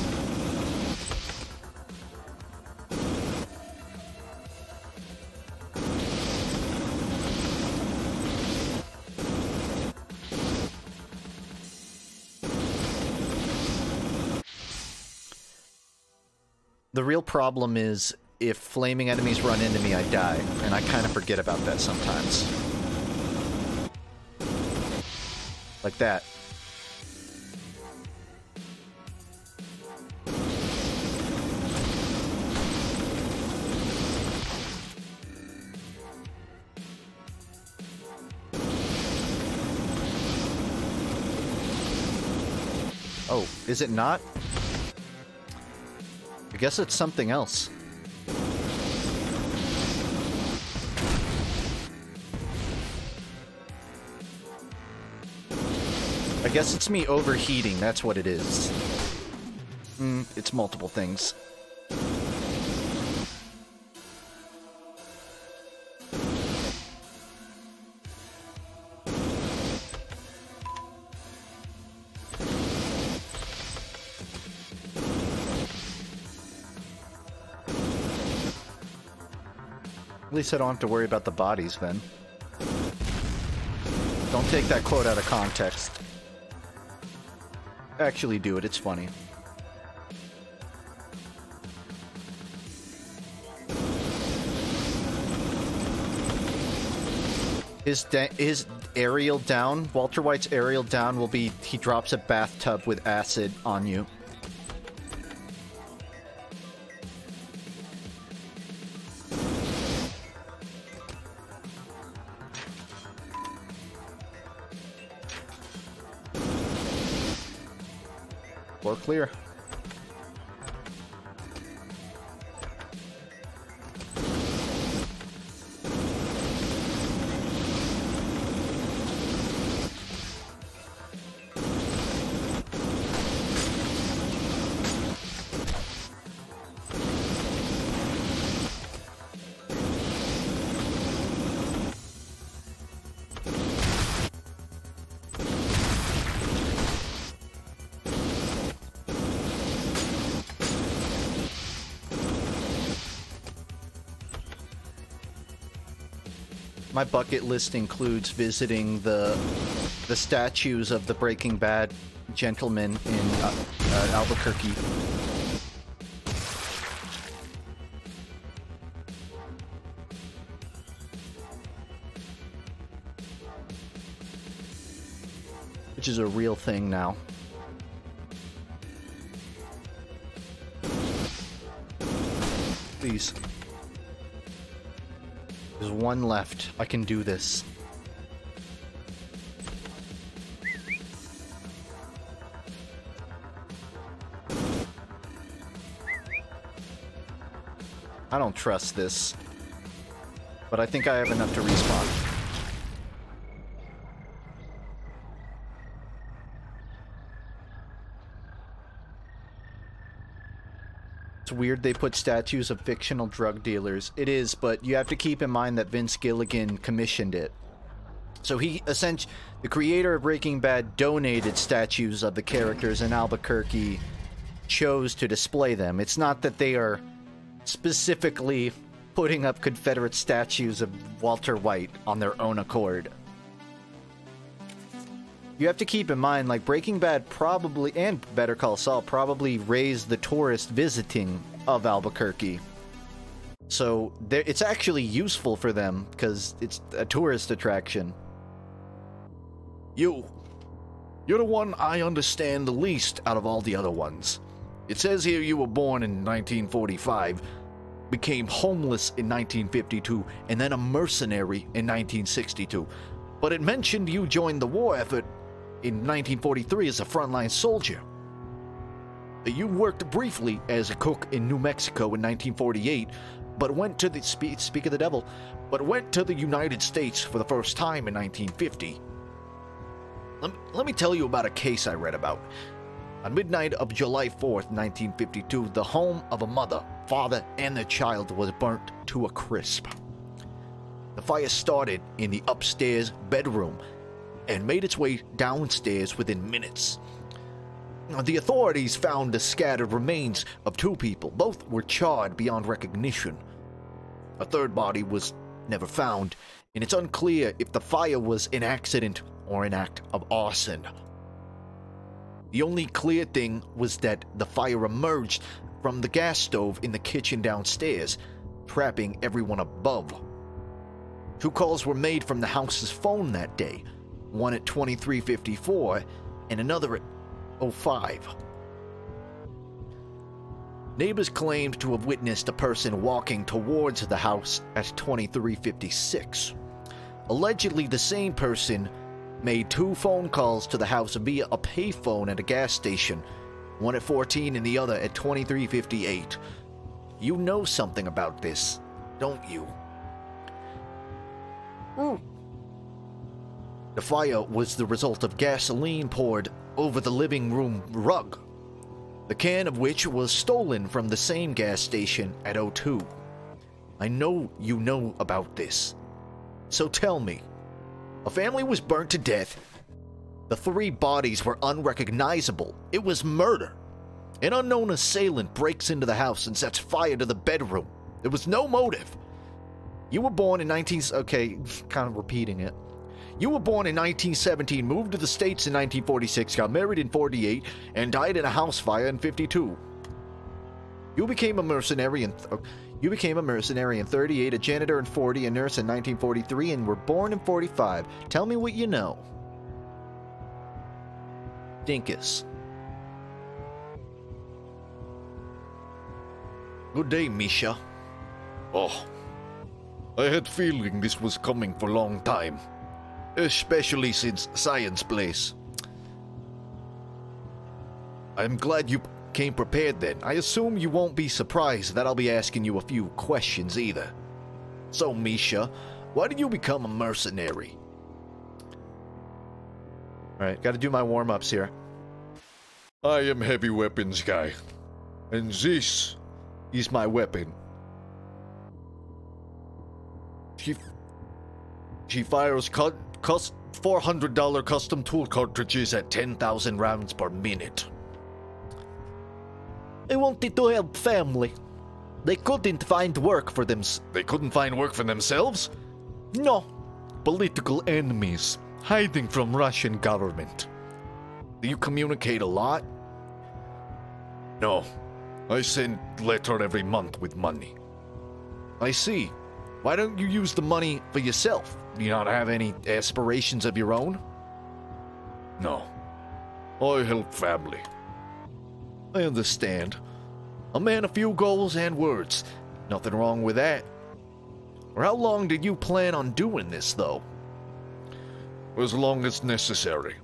S1: The real problem is if flaming enemies run into me, I die, and I kind of forget about that sometimes. Like that. Oh, is it not? I guess it's something else. I guess it's me overheating, that's what it is. It's multiple things. At least I don't have to worry about the bodies then. Don't take that quote out of context. Actually do it, it's funny. His aerial down, Walter White's aerial down will be he drops a bathtub with acid on you. Floor clear. My bucket list includes visiting the statues of the Breaking Bad gentlemen in Albuquerque. Which is a real thing now. Please. There's one left. I can do this. I don't trust this. But I think I have enough to respawn. It's weird they put statues of fictional drug dealers. It is, but you have to keep in mind that Vince Gilligan commissioned it. So he, essentially, the creator of Breaking Bad donated statues of the characters, and Albuquerque chose to display them. It's not that they are specifically putting up Confederate statues of Walter White on their own accord. You have to keep in mind, like, Breaking Bad probably, and Better Call Saul, probably raised the tourist visiting of Albuquerque. So, it's actually useful for them, because it's a tourist attraction.
S3: You're the one I understand the least out of all the other ones. It says here you were born in 1945, became homeless in 1952, and then a mercenary in 1962.
S1: but it mentioned you joined the war effort in 1943 as a frontline soldier. You worked briefly as a cook in New Mexico in 1948, but went to the speak of the devil, but went to the United States for the first time in 1950. Let me tell you about a case I read about. On midnight of July 4th, 1952, the home of a mother, father, and their child was burnt to a crisp. The fire started in the upstairs bedroom and made its way downstairs within minutes. The authorities found the scattered remains of two people. Both were charred beyond recognition. A third body was never found, and it's unclear if the fire was an accident or an act of arson. The only clear thing was that the fire emerged from the gas stove in the kitchen downstairs, trapping everyone above. 2 calls were made from the house's phone that day, one at 23:54 and another at 05. Neighbors claimed to have witnessed a person walking towards the house at 23:56. Allegedly, the same person made 2 phone calls to the house via a payphone at a gas station, one at 14 and the other at 23:58. You know something about this, don't you? The fire was the result of gasoline poured over the living room rug, the can of which was stolen from the same gas station at 02. I know you know about this. So tell me, a family was burnt to death. The 3 bodies were unrecognizable. It was murder. An unknown assailant breaks into the house and sets fire to the bedroom. There was no motive. You were born in Okay, kind of repeating it. You were born in 1917, moved to the States in 1946, got married in 48, and died in a house fire in 52. You became a mercenary in 38, a janitor in 40, a nurse in 1943, and were born in 45. Tell me what you know. Dinkus. Good day, Misha.
S4: Oh, I had feeling this was coming for a long time. Especially since Science Place.
S1: I'm glad you came prepared then. I assume you won't be surprised that I'll be asking you a few questions either. So, Misha, why did you become a mercenary? Alright, gotta do my warm-ups here.
S4: I am heavy weapons guy. And this is my weapon. She fires $400 custom tool cartridges at 10,000 rounds per minute.
S1: They wanted to help family. They couldn't find work for them.
S4: They couldn't find work for themselves?
S1: No.
S4: Political enemies, hiding from Russian government.
S1: Do you communicate a lot?
S4: No. I send letter every month with money.
S1: I see. Why don't you use the money for yourself? Do you not have any aspirations of your own?
S4: No. I help family.
S1: I understand. A man of few goals and words. Nothing wrong with that. Or how long did you plan on doing this, though?
S4: As long as necessary.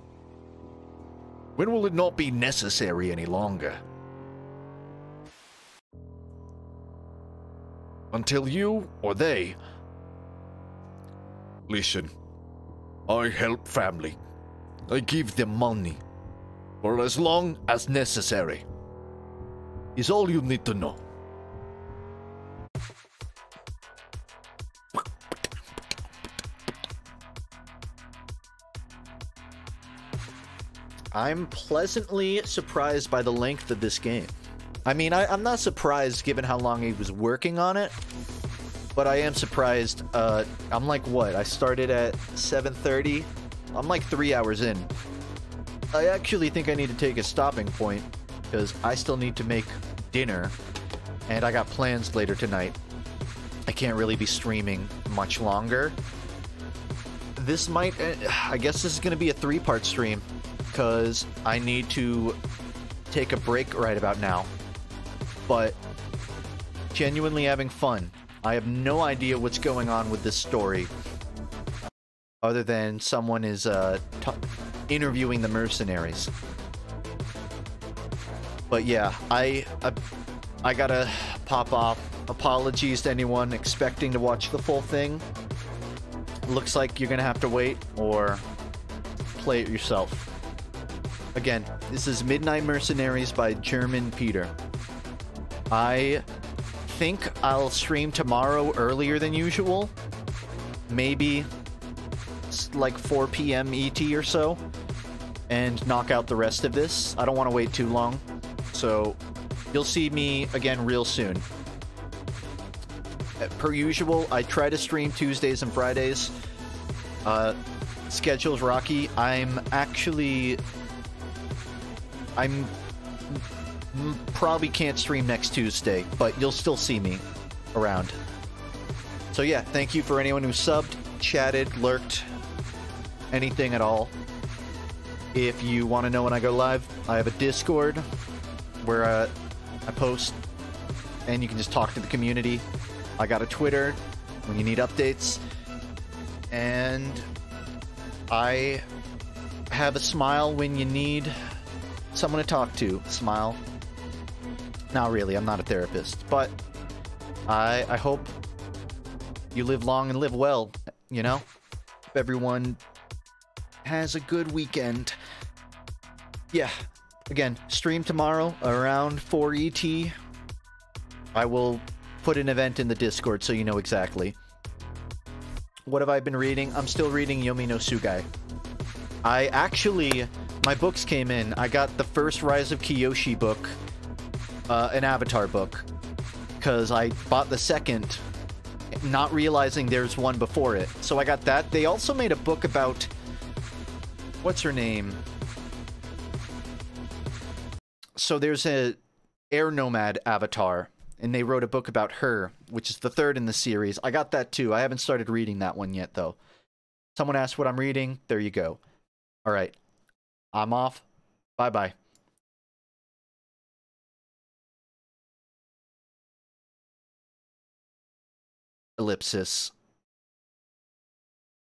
S1: When will it not be necessary any longer? Until you, or they...
S4: Listen, I help family.
S1: I give them money. For as long as necessary. Is all you need to know. I'm pleasantly surprised by the length of this game. I mean, I'm not surprised given how long he was working on it, but I am surprised. I'm like, what? I started at 7:30. I'm like 3 hours in. I actually think I need to take a stopping point because I still need to make dinner and I got plans later tonight. I can't really be streaming much longer. This might, I guess this is going to be a 3-part stream because I need to take a break right about now. But genuinely having fun. I have no idea what's going on with this story. other than someone is interviewing the mercenaries. But yeah, I gotta pop off. Apologies to anyone expecting to watch the full thing. Looks like you're gonna have to wait or play it yourself. Again, this is Midnight Mercenaries by German Peter. I think I'll stream tomorrow earlier than usual. Maybe like 4 p.m. ET or so. And knock out the rest of this. I don't want to wait too long. So you'll see me again real soon. Per usual, I try to stream Tuesdays and Fridays. Schedule's rocky. I'm probably can't stream next Tuesday, but you'll still see me around. So yeah, thank you for anyone who subbed, chatted, lurked, anything at all. If you want to know when I go live, I have a Discord where I post, and you can just talk to the community. I got a Twitter when you need updates, and I have a Smile when you need someone to talk to. Smile. Not really, I'm not a therapist, but I hope you live long and live well, you know? Hope everyone has a good weekend. Yeah, again, stream tomorrow around 4 ET. I will put an event in the Discord so you know exactly. What have I been reading? I'm still reading Yomi no Sugai. My books came in. I got the first Rise of Kiyoshi book, an Avatar book, because I bought the second, not realizing there's one before it. So I got that. They also made a book about, what's her name? So there's a air nomad Avatar, and they wrote a book about her, which is the third in the series. I got that too. I haven't started reading that one yet, though. Someone asked what I'm reading. There you go. All right. I'm off. Bye-bye. Ellipsis.